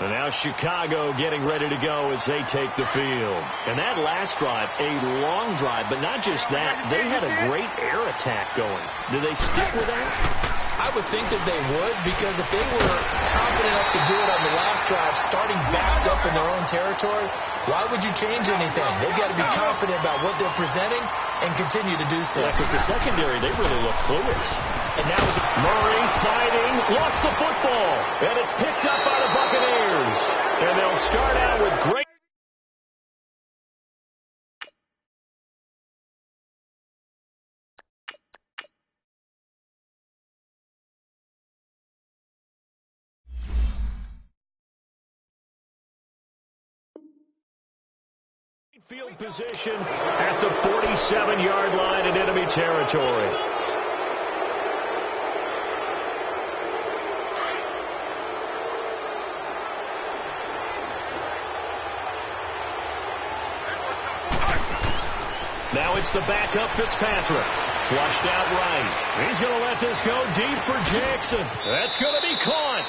And now Chicago getting ready to go as they take the field. And that last drive, a long drive, but not just that. They had a great air attack going. Do they stick with that? I would think that they would, because if they were confident enough to do it on the last drive, starting backed up in their own territory, why would you change anything? They've got to be confident about what they're presenting and continue to do so. Yeah, because the secondary, they really look clueless. And now is Murray fighting, lost the football, and it's picked up by the Buccaneers. And they'll start out with great. Field position at the 47-yard line in enemy territory. Now it's the backup Fitzpatrick. Flushed out right. He's going to let this go deep for Jackson. That's going to be caught.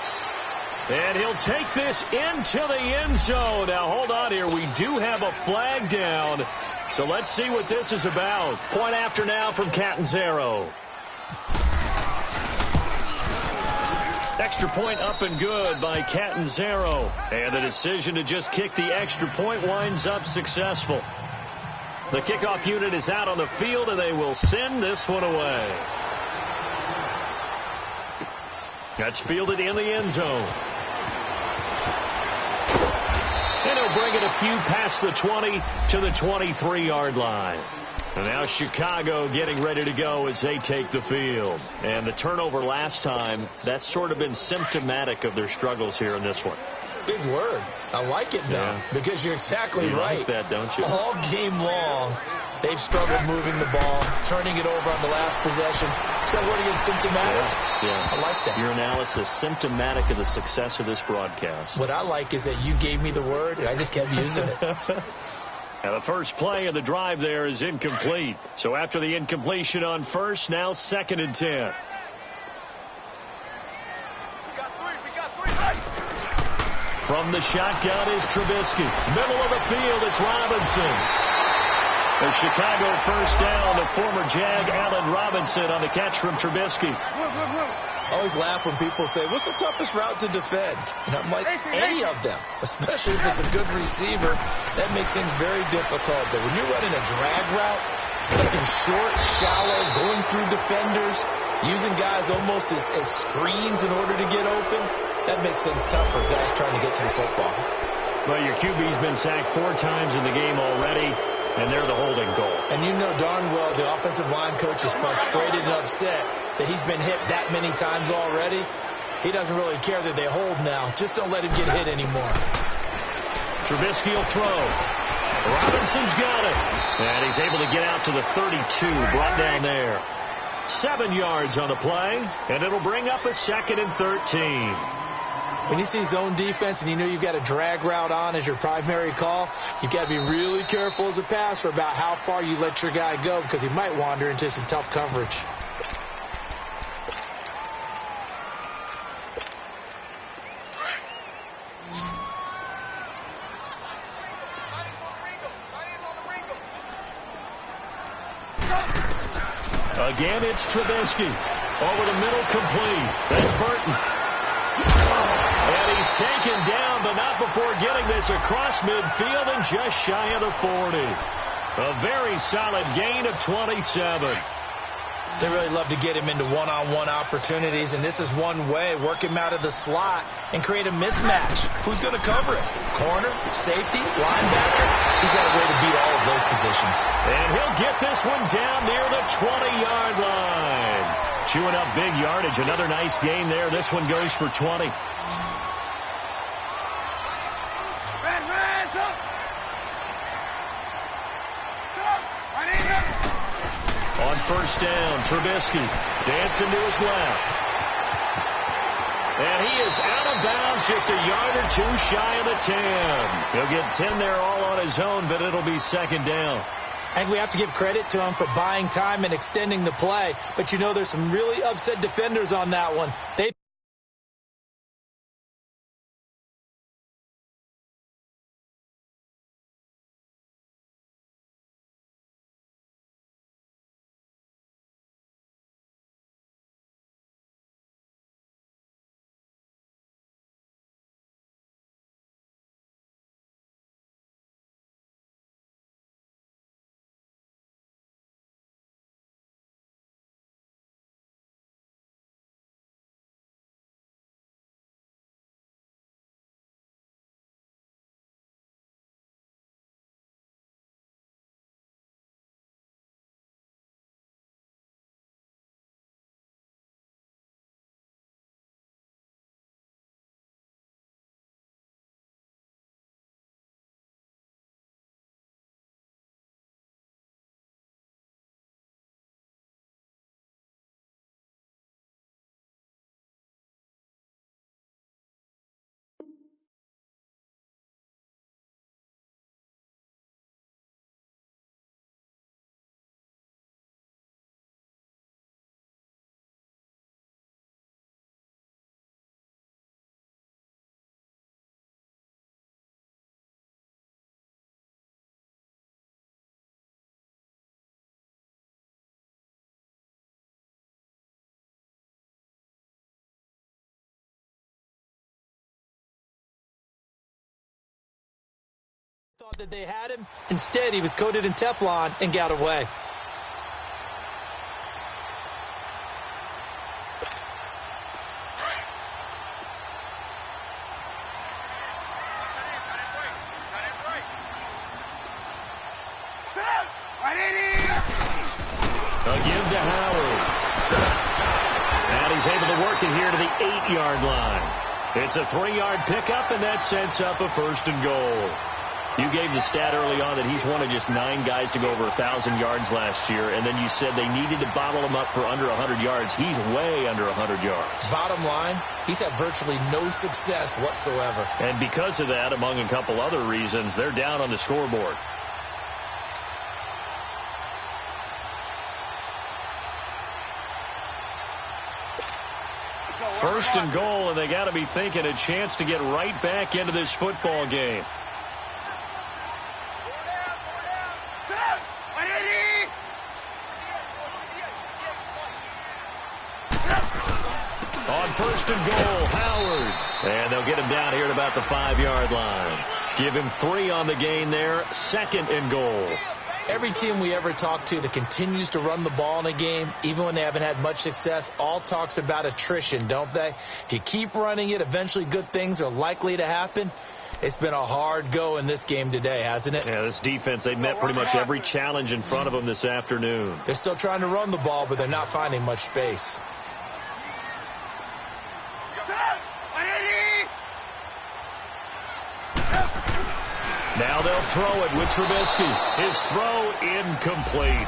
And he'll take this into the end zone. Now, hold on here. We do have a flag down. So let's see what this is about. Point after now from Catanzaro. Extra point up and good by Catanzaro. And the decision to just kick the extra point winds up successful. The kickoff unit is out on the field, and they will send this one away. That's fielded in the end zone. And he'll bring it a few past the 20 to the 23-yard line. And now Chicago getting ready to go as they take the field. And the turnover last time, that's sort of been symptomatic of their struggles here in this one. Big word. I like it, though, because you're exactly right. Like that, don't you? All game long, they've struggled moving the ball, turning it over on the last possession. Is that what again, symptomatic? Yeah. I like that. Your analysis, symptomatic of the success of this broadcast. What I like is that you gave me the word, and I just kept using it. Now the first play of the drive there is incomplete. So after the incompletion on first, now 2nd and 10. From the shotgun is Trubisky. Middle of the field, it's Robinson. The Chicago first down to former Jag Allen Robinson on the catch from Trubisky. I always laugh when people say, what's the toughest route to defend? And I'm like, any of them, especially if it's a good receiver. That makes things very difficult. But when you're running a drag route, looking short, shallow, going through defenders, using guys almost as screens in order to get open, that makes things tough for guys trying to get to the football. Well, your QB's been sacked 4 times in the game already, and they're the holding goal. And you know darn well the offensive line coach is frustrated and upset that he's been hit that many times already. He doesn't really care that they hold now. Just don't let him get hit anymore. Trubisky will throw. Robinson's got it. And he's able to get out to the 32, brought down there. 7 yards on the play, and it'll bring up a 2nd and 13. When you see zone defense and you know you've got a drag route on as your primary call, you've got to be really careful as a passer about how far you let your guy go because he might wander into some tough coverage. Again, it's Trubisky. Over the middle, complete. That's Burton. And he's taken down, but not before getting this across midfield and just shy of the 40. A very solid gain of 27. They really love to get him into one-on-one opportunities, and this is one way. Work him out of the slot and create a mismatch. Who's going to cover it? Corner, safety, linebacker? He's got a way to beat all of those positions. And he'll get this one down near the 20-yard line. Chewing up big yardage. Another nice gain there. This one goes for 20. On first down, Trubisky dancing to his left. And he is out of bounds, just a yard or 2 shy of the 10. He'll get 10 there all on his own, but it'll be 2nd down. I think we have to give credit to him for buying time and extending the play. But, you know, there's some really upset defenders on that one. They thought that they had him. Instead, he was coated in Teflon and got away. Again to Howard. And he's able to work it here to the 8-yard line. It's a 3-yard pickup, and that sets up a 1st and goal. You gave the stat early on that he's one of just 9 guys to go over 1,000 yards last year, and then you said they needed to bottle him up for under 100 yards. He's way under 100 yards. Bottom line, he's had virtually no success whatsoever. And because of that, among a couple other reasons, they're down on the scoreboard. First and goal, and they got to be thinking a chance to get right back into this football game. On 1st and goal, Howard. And they'll get him down here at about the 5-yard line. Give him 3 on the gain there. 2nd and goal. Every team we ever talk to that continues to run the ball in a game, even when they haven't had much success, all talks about attrition, don't they? If you keep running it, eventually good things are likely to happen. It's been a hard go in this game today, hasn't it? Yeah, this defense, they've met pretty much every challenge in front of them this afternoon. They're still trying to run the ball, but they're not finding much space. Now they'll throw it with Trubisky. His throw incomplete.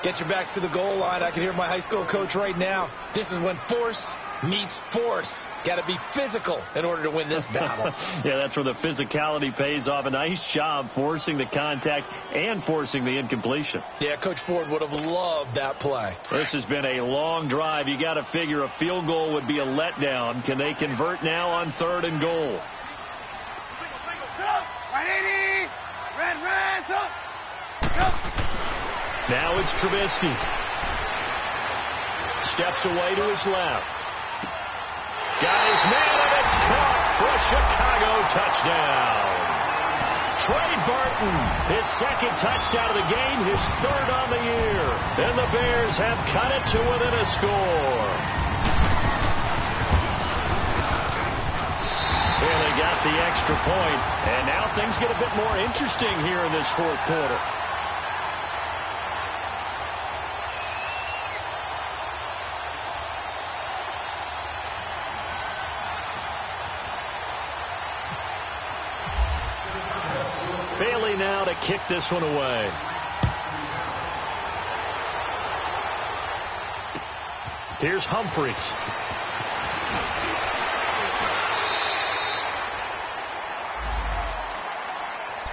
Get your backs to the goal line. I can hear my high school coach right now. This is when force meets force. Got to be physical in order to win this battle. Yeah, that's where the physicality pays off. A nice job forcing the contact and forcing the incompletion. Yeah, Coach Ford would have loved that play. This has been a long drive. You got to figure a field goal would be a letdown. Can they convert now on 3rd and goal? Now it's Trubisky. Steps away to his left. Got his man, and it's caught for a Chicago touchdown. Trey Burton, his 2nd touchdown of the game, his 3rd on the year. And the Bears have cut it to within a score. And they got the extra point, and now things get a bit more interesting here in this 4th quarter. Bailey now to kick this one away. Here's Humphries.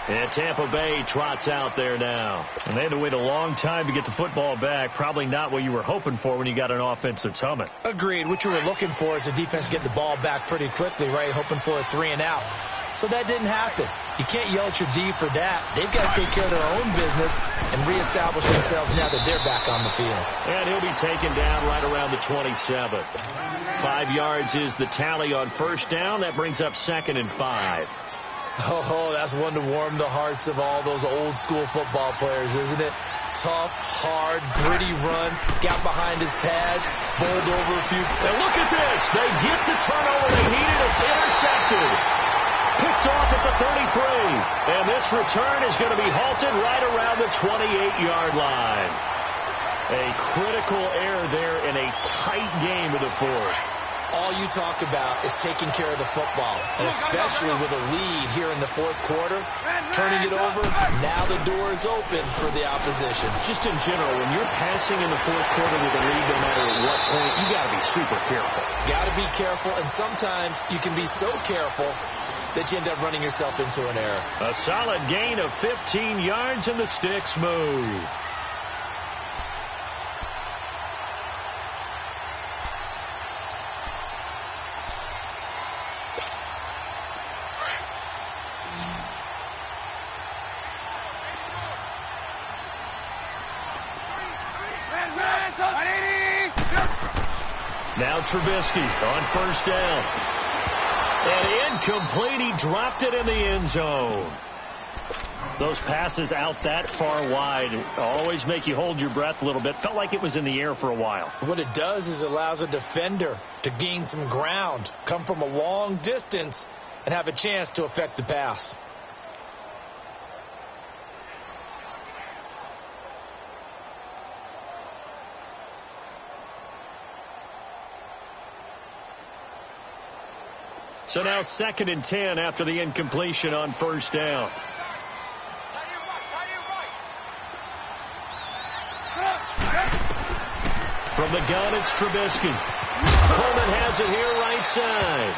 And Tampa Bay trots out there now. And they had to wait a long time to get the football back. Probably not what you were hoping for when you got an offense that's humming. Agreed. What you were looking for is the defense getting the ball back pretty quickly, right? Hoping for a 3 and out. So that didn't happen. You can't yell at your D for that. They've got to take care of their own business and reestablish themselves now that they're back on the field. And he'll be taken down right around the 27. 5 yards is the tally on 1st down. That brings up 2nd and 5. Oh, that's one to warm the hearts of all those old school football players, isn't it? Tough, hard, gritty run, got behind his pads, bowled over a few. And look at this. They get the turnover they needed. It's intercepted. Picked off at the 33. And this return is going to be halted right around the 28-yard line. A critical error there in a tight game of the 4th. All you talk about is taking care of the football, and especially with a lead here in the 4th quarter, turning it over, now the door is open for the opposition. Just in general, when you're passing in the 4th quarter with a lead, no matter at what point, you got to be super careful. Got to be careful, and sometimes you can be so careful that you end up running yourself into an error. A solid gain of 15 yards, and the sticks move. Now Trubisky on 1st down. And incomplete. He dropped it in the end zone. Those passes out that far wide always make you hold your breath a little bit. Felt like it was in the air for a while. What it does is it allows a defender to gain some ground, come from a long distance, and have a chance to affect the pass. So now 2nd and 10 after the incompletion on first down. From the gun, it's Trubisky. Coleman has it here right side.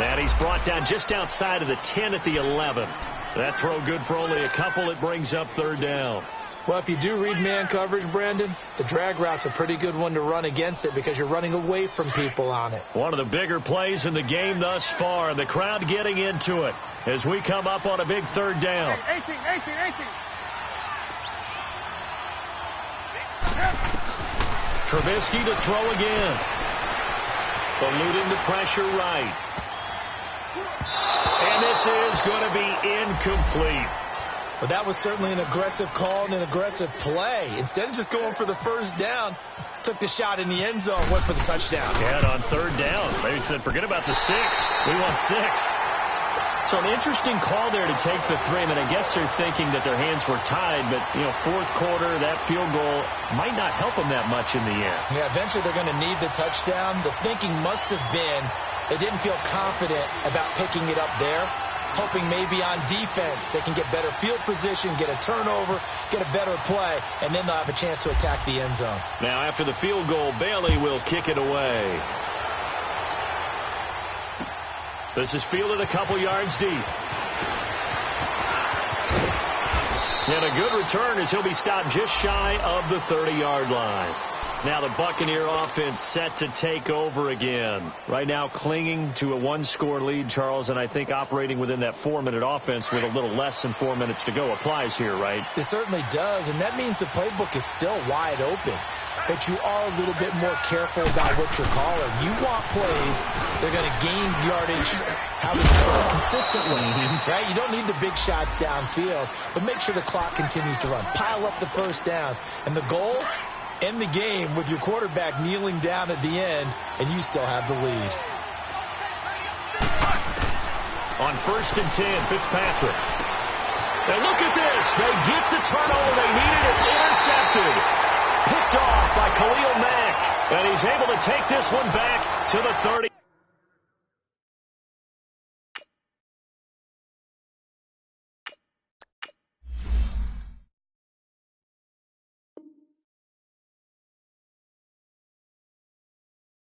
And he's brought down just outside of the 10 at the 11. That throw good for only a couple. It brings up 3rd down. Well, if you do read man coverage, Brandon, the drag route's a pretty good one to run against it because you're running away from people on it. One of the bigger plays in the game thus far. The crowd getting into it as we come up on a big 3rd down. 18. Trubisky to throw again. Eluding the pressure right. And this is going to be incomplete. But that was certainly an aggressive call and an aggressive play. Instead of just going for the first down, took the shot in the end zone, went for the touchdown. And on 3rd down, they said, forget about the sticks. We want 6. So an interesting call there to take the 3. I mean, I guess they're thinking that their hands were tied, but, 4th quarter, that field goal might not help them that much in the end. Yeah, eventually they're going to need the touchdown. The thinking must have been they didn't feel confident about picking it up there, hoping maybe on defense they can get better field position, get a turnover, get a better play, and then they'll have a chance to attack the end zone. Now after the field goal, Bailey will kick it away. This is fielded a couple yards deep. And a good return as he'll be stopped just shy of the 30-yard line. Now the Buccaneer offense set to take over again. Right now clinging to a 1-score lead, Charles, and I think operating within that 4-minute offense with a little less than 4 minutes to go applies here, right? It certainly does, and that means the playbook is still wide open. But you are a little bit more careful about what you're calling. You want plays that are going to gain yardage, how would you say, consistently, right? You don't need the big shots downfield, but make sure the clock continues to run. Pile up the first downs. And the goal, end the game with your quarterback kneeling down at the end, and you still have the lead. On 1st and 10, Fitzpatrick. And look at this. They get the turnover they needed. It's intercepted. Picked off by Khalil Mack. And he's able to take this one back to the 30.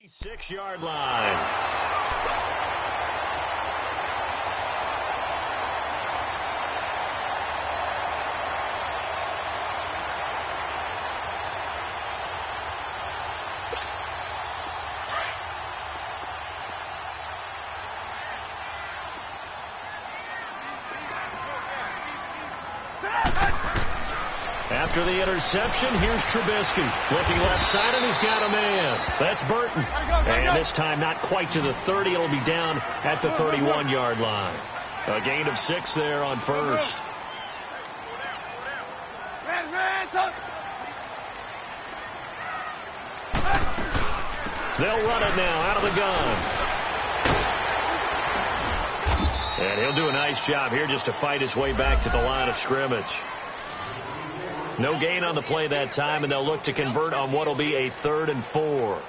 Six-yard line. After the interception, here's Trubisky. Looking left side, and he's got a man. That's Burton. And this time not quite to the 30. It'll be down at the 31-yard line. A gain of 6 there on first. They'll run it now out of the gun. And he'll do a nice job here just to fight his way back to the line of scrimmage. No gain on the play that time, and they'll look to convert on what will be a 3rd and 4.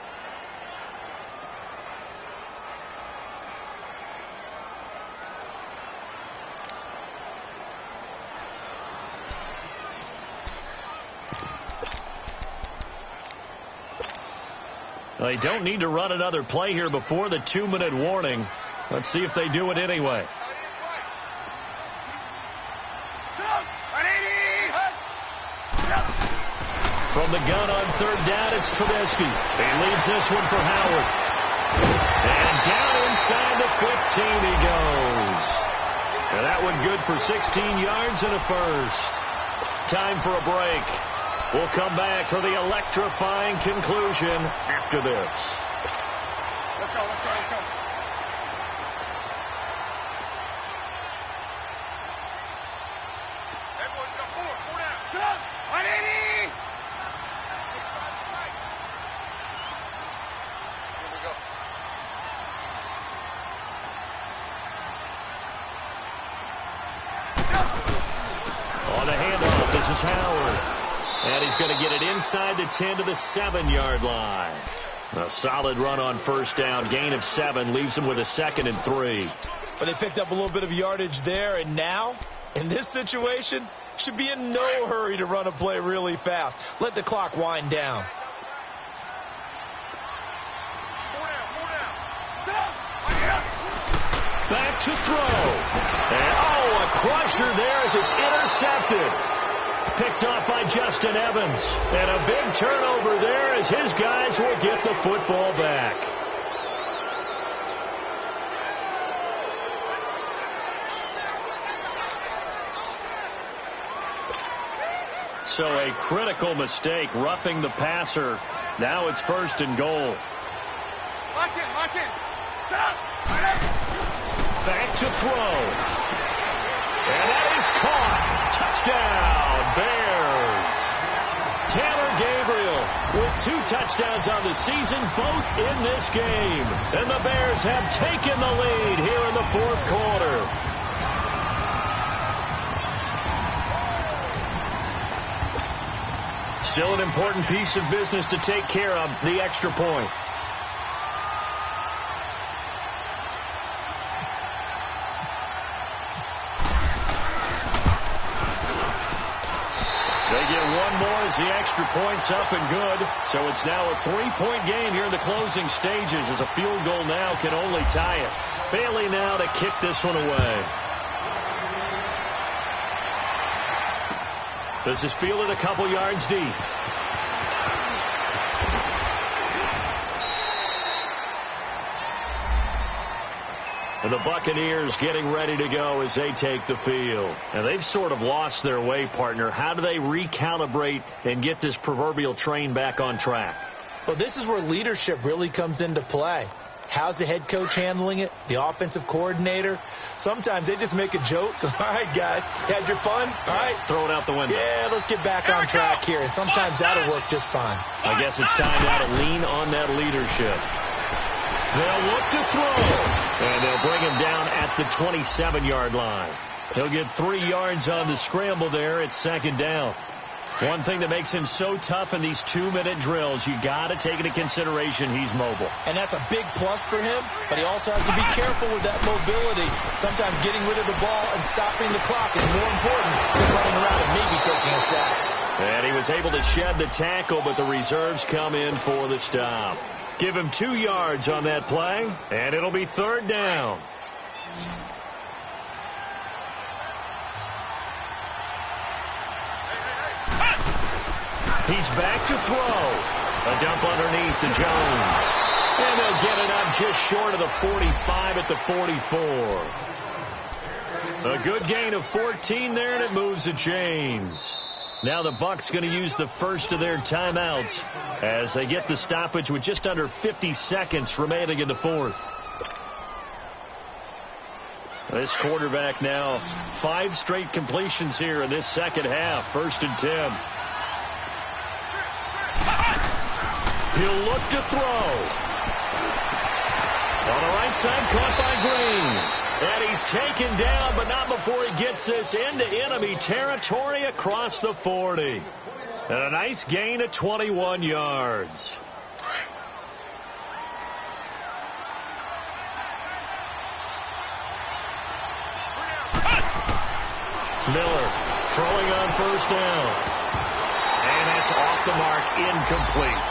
They don't need to run another play here before the 2-minute warning. Let's see if they do it anyway. From the gun on 3rd down, it's Trubisky. He leads this one for Howard. And down inside the 15 he goes. And that one good for 16 yards and a first. Time for a break. We'll come back for the electrifying conclusion after this. Let's go, let's go, let's go. Howard. And he's going to get it inside the 10 to the 7-yard line. A solid run on first down. Gain of 7 leaves him with a 2nd and 3. But they picked up a little bit of yardage there, and now, in this situation, should be in no hurry to run a play really fast. Let the clock wind down. Back to throw. And, a crusher there as it's intercepted. Picked off by Justin Evans. And a big turnover there as his guys will get the football back. So a critical mistake, roughing the passer. Now it's 1st and goal. Lock in. Stop. Back to throw. And that is caught. Touchdown, Bears. Taylor Gabriel with 2 touchdowns on the season, both in this game. And the Bears have taken the lead here in the 4th quarter. Still an important piece of business to take care of, the extra point. They get one more as the extra point's up and good. So it's now a 3-point game here in the closing stages as a field goal now can only tie it. Bailey now to kick this one away. This is fielded a couple yards deep. And the Buccaneers getting ready to go as they take the field. And they've sort of lost their way, partner. How do they recalibrate and get this proverbial train back on track? Well, this is where leadership really comes into play. How's the head coach handling it? The offensive coordinator? Sometimes they just make a joke. All right, guys, you had your fun? All right. Throw it out the window. Yeah, let's get back on track here. And sometimes that'll work just fine. I guess it's time now to lean on that leadership. They'll look to throw. And they'll bring him down at the 27-yard line. He'll get 3 yards on the scramble there. It's 2nd down. One thing that makes him so tough in these 2-minute drills, you got to take into consideration he's mobile. And that's a big plus for him, but he also has to be careful with that mobility. Sometimes getting rid of the ball and stopping the clock is more important than running around and maybe taking a sack. And he was able to shed the tackle, but the reserves come in for the stop. Give him 2 yards on that play, and it'll be 3rd down. He's back to throw. A dump underneath to Jones. And they'll get it up just short of the 45 at the 44. A good gain of 14 there, and it moves the chains. Now the Bucs going to use the first of their timeouts as they get the stoppage with just under 50 seconds remaining in the 4th. This quarterback now 5 straight completions here in this second half. 1st and 10. He'll look to throw. On the right side, caught by Green. And he's taken down, but not before he gets this into enemy territory across the 40. And a nice gain of 21 yards. Miller throwing on 1st down. And that's off the mark, incomplete.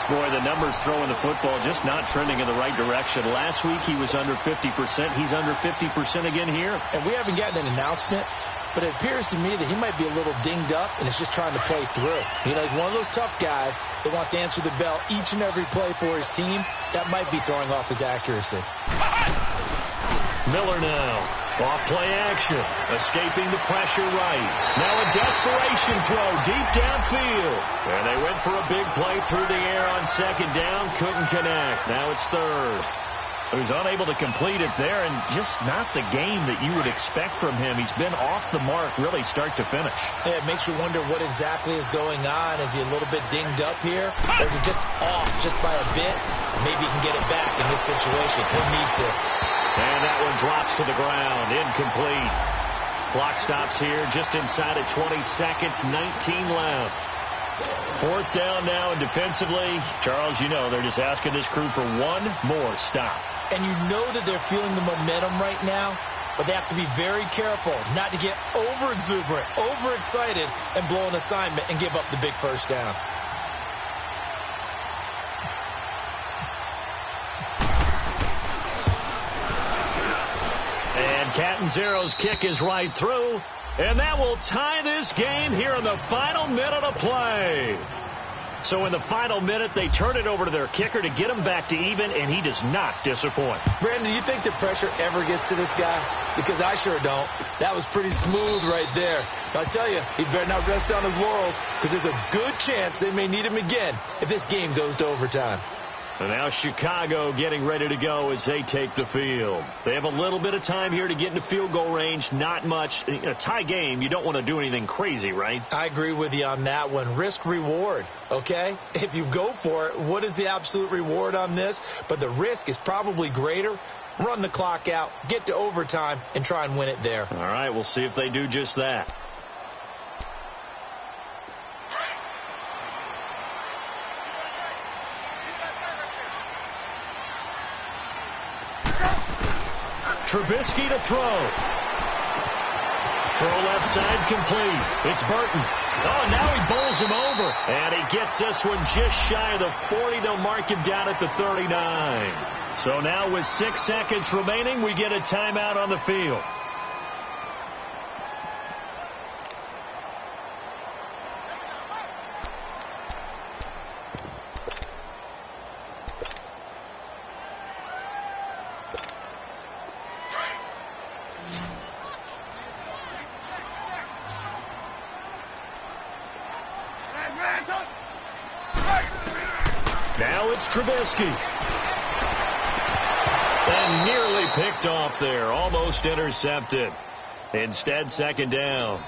Boy, the numbers throwing the football just not trending in the right direction. Last week he was under 50%. He's under 50% again here. And we haven't gotten an announcement, but it appears to me that he might be a little dinged up and is just trying to play through. You know, he's one of those tough guys that wants to answer the bell each and every play for his team. That might be throwing off his accuracy. Miller now. Off play action. Escaping the pressure right. Now a desperation throw deep downfield. And they went for a big play through the air on 2nd down. Couldn't connect. Now it's 3rd. So he's unable to complete it there, and just not the game that you would expect from him. He's been off the mark really start to finish. Yeah, it makes you wonder what exactly is going on. Is he a little bit dinged up here? Or is it just off just by a bit? Maybe he can get it back in this situation. He'll need to. And that one drops to the ground. Incomplete. Clock stops here just inside of 20 seconds, 19 left. Fourth down now, and defensively, Charles, you know, they're just asking this crew for one more stop. And you know that they're feeling the momentum right now, but they have to be very careful not to get over-exuberant, overexcited, and blow an assignment and give up the big first down. And Catanzero's kick is right through, and that will tie this game here in the final minute of play. So in the final minute, they turn it over to their kicker to get him back to even, and he does not disappoint. Brandon, do you think the pressure ever gets to this guy? Because I sure don't. That was pretty smooth right there. But I tell you, he better not rest on his laurels, because there's a good chance they may need him again if this game goes to overtime. And now Chicago getting ready to go as they take the field. They have a little bit of time here to get into field goal range. Not much. In a tie game, you don't want to do anything crazy, right? I agree with you on that one. Risk reward, okay? If you go for it, what is the absolute reward on this? But the risk is probably greater. Run the clock out, get to overtime, and try and win it there. All right, we'll see if they do just that. Trubisky to throw. Throw left side complete. It's Burton. Oh, now he bowls him over. And he gets this one just shy of the 40. They'll mark him down at the 39. So now with 6 seconds remaining, we get a timeout on the field. Now it's Trubisky. And nearly picked off there. Almost intercepted. Instead, second down.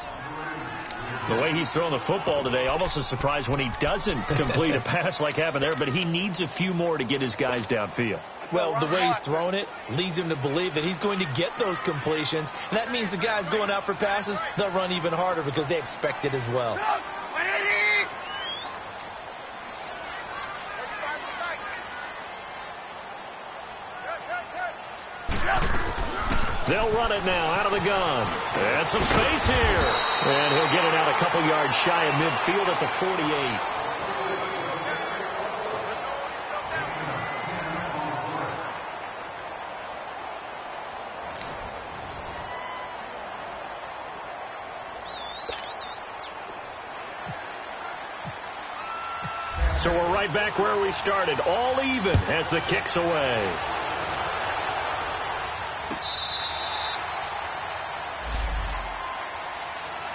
The way he's throwing the football today, almost a surprise when he doesn't complete a pass like happened there, but he needs a few more to get his guys downfield. Well, the way he's thrown it leads him to believe that he's going to get those completions. And that means the guys going out for passes, they'll run even harder because they expect it as well. They'll run it now out of the gun. And some space here. And he'll get it out a couple yards shy of midfield at the 48. So we're right back where we started. All even as the kick's away.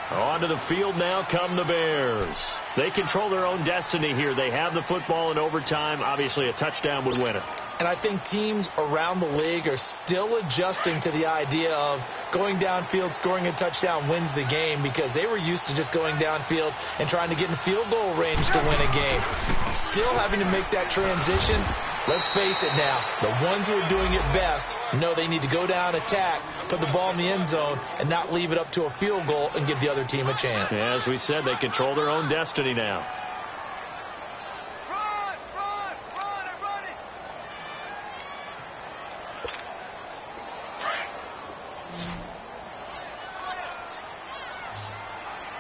Onto the field now come the Bears. They control their own destiny here. They have the football in overtime. Obviously, a touchdown would win it. And I think teams around the league are still adjusting to the idea of going downfield, scoring a touchdown wins the game, because they were used to just going downfield and trying to get in field goal range to win a game. Still having to make that transition. Let's face it now, the ones who are doing it best know they need to go down, attack, put the ball in the end zone, and not leave it up to a field goal and give the other team a chance. Yeah, as we said, they control their own destiny now. Run, run, run, and run it.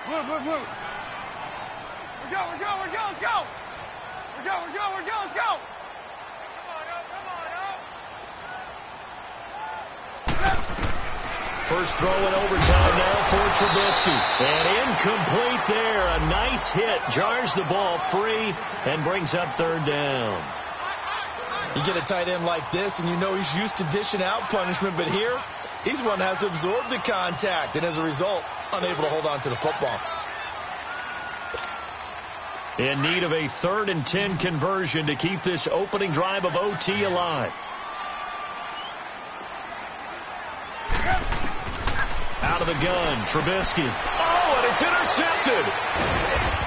Move. Let's go. Let's go. First throw in overtime now for Trubisky. And incomplete there. A nice hit. Jars the ball free and brings up third down. You get a tight end like this, and you know he's used to dishing out punishment, but here, he's one that has to absorb the contact, and as a result, unable to hold on to the football. In need of a 3rd and 10 conversion to keep this opening drive of OT alive. Out of the gun, Trubisky. Oh, and it's intercepted.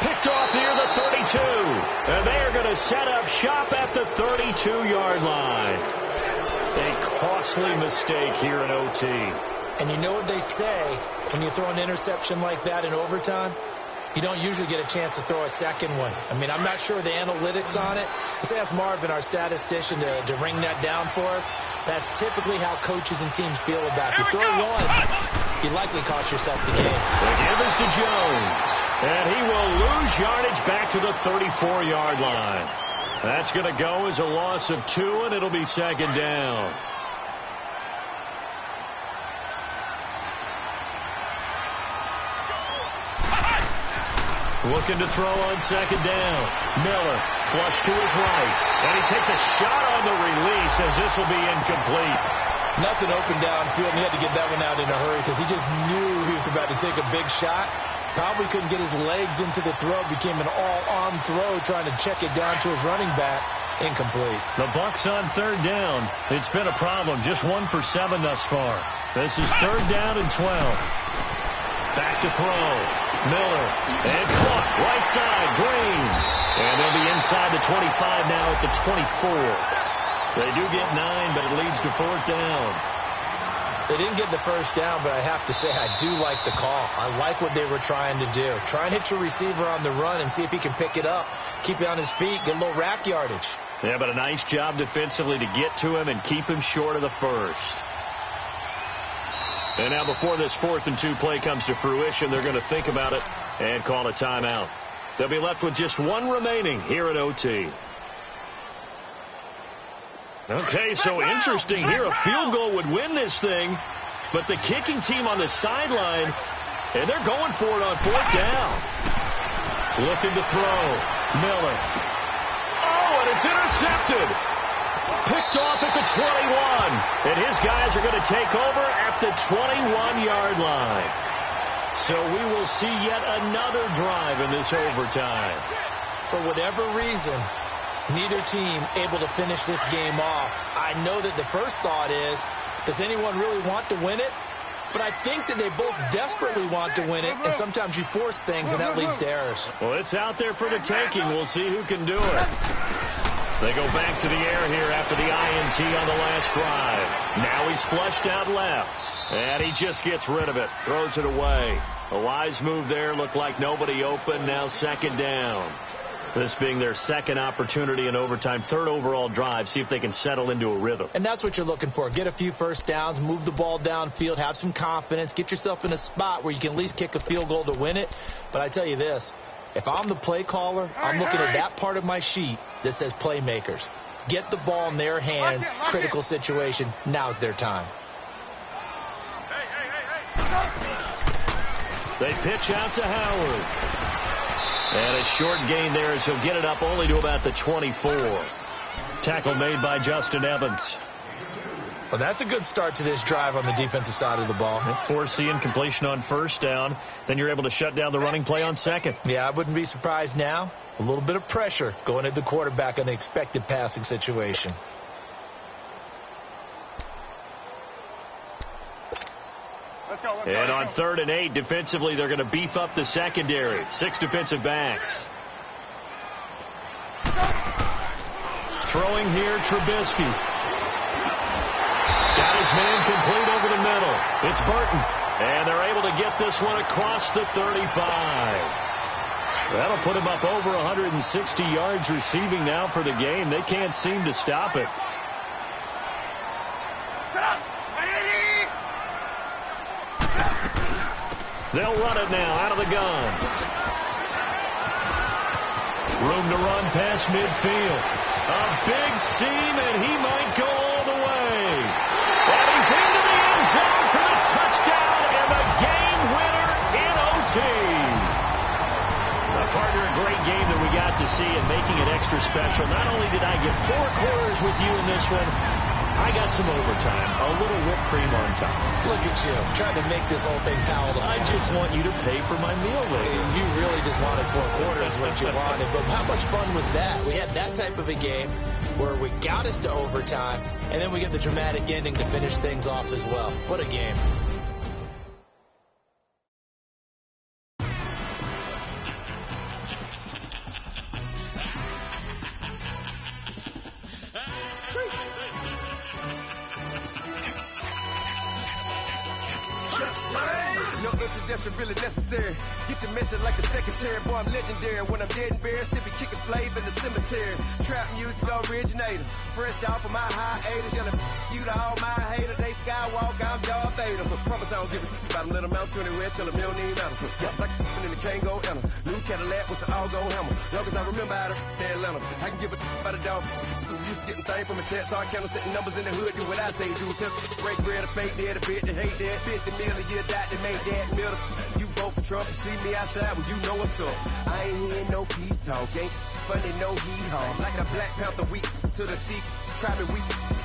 Picked off near the 32. And they are going to set up shop at the 32-yard line. A costly mistake here in OT. And you know what they say, when you throw an interception like that in overtime, you don't usually get a chance to throw a second one. I mean, I'm not sure the analytics on it. Let's ask Marvin, our statistician, to ring that down for us. That's typically how coaches and teams feel about it. You throw one, you likely cost yourself the game. The give is to Jones. And he will lose yardage back to the 34-yard line. That's going to go as a loss of 2, and it'll be second down. Looking to throw on second down. Miller, flush to his right. And he takes a shot on the release as this will be incomplete. Nothing open downfield, and he had to get that one out in a hurry because he just knew he was about to take a big shot. Probably couldn't get his legs into the throw. Became an all-arm throw trying to check it down to his running back. Incomplete. The Bucs on third down. It's been a problem. Just 1 for 7 thus far. This is third down and 12. Back to throw. Miller. And caught. Right side. Green. And they'll be inside the 25 now at the 24. They do get 9, but it leads to fourth down. They didn't get the first down, but I have to say I do like the call. I like what they were trying to do. Try and hit your receiver on the run and see if he can pick it up. Keep it on his feet. Get a little rack yardage. Yeah, but a nice job defensively to get to him and keep him short of the first. And now before this 4th and 2 play comes to fruition, they're going to think about it and call a timeout. They'll be left with just 1 remaining here at OT. Okay, so interesting here. A field goal would win this thing, but the kicking team on the sideline, and they're going for it on fourth down. Looking to throw. Miller. Oh, and it's intercepted. Picked off at the 21. And his guys are going to take over at the 21-yard line. So we will see yet another drive in this overtime. For whatever reason, neither team able to finish this game off. I know that the first thought is, does anyone really want to win it? But I think that they both desperately want to win it, and sometimes you force things, and that leads to errors. Well, it's out there for the taking. We'll see who can do it. They go back to the air here after the INT on the last drive. Now he's flushed out left, and he just gets rid of it, throws it away. A wise move there. Looked like nobody open. Now second down. This being their second opportunity in overtime, third overall drive, see if they can settle into a rhythm. And that's what you're looking for. Get a few first downs, move the ball downfield, have some confidence, get yourself in a spot where you can at least kick a field goal to win it. But I tell you this, if I'm the play caller, I'm looking at that part of my sheet that says playmakers. Get the ball in their hands, critical situation, now's their time. They pitch out to Howard. And a short gain there as he'll get it up only to about the 24. Tackle made by Justin Evans. Well, that's a good start to this drive on the defensive side of the ball. Force the incompletion on first down. Then you're able to shut down the running play on second. Yeah, I wouldn't be surprised now. A little bit of pressure going at the quarterback in the expected passing situation. And on 3rd and 8, defensively, they're going to beef up the secondary. 6 defensive backs. Throwing here, Trubisky. Got his man complete over the middle. It's Burton. And they're able to get this one across the 35. That'll put him up over 160 yards receiving now for the game. They can't seem to stop it. They'll run it now out of the gun. Room to run past midfield. A big seam, and he might go all the way. And he's into the end zone for the touchdown and the game winner in OT. Partner, a great game that we got to see and making it extra special. Not only did I get 4 quarters with you in this one, I got some overtime, a little whipped cream on top. Look at you, trying to make this whole thing palatable. I just want you to pay for my meal later. You really just wanted 4 quarters, what you wanted. But how much fun was that? We had that type of a game where we got us to overtime, and then we get the dramatic ending to finish things off as well. What a game. No introduction really necessary. Get the message like a secretary. Boy, I'm legendary. When I'm dead and buried, still be kicking flavor in the cemetery. Trap music originator. Fresh off of my hiatus. Yelling you to all my haters. They skywalk, I'm Darth Vader. Promise I don't give a about them. Let them out anywhere till them don't even matter. Yep, like in the Kango enter. New Cadillac with an all-go hammer. Long as I remember how to Atlanta. I can give a about a dog. Used to getting things from a text. Hard counter setting numbers in the hood. Do what I say do. Tell break bread, a fake dead, a bit, to hate that. 50 million, you died to make that middle. You vote for Trump, you see me outside, well, you know what's up. I ain't hearing no peace talk, ain't funny, no heat haul. Like a Black Panther week to the teeth, try me weak.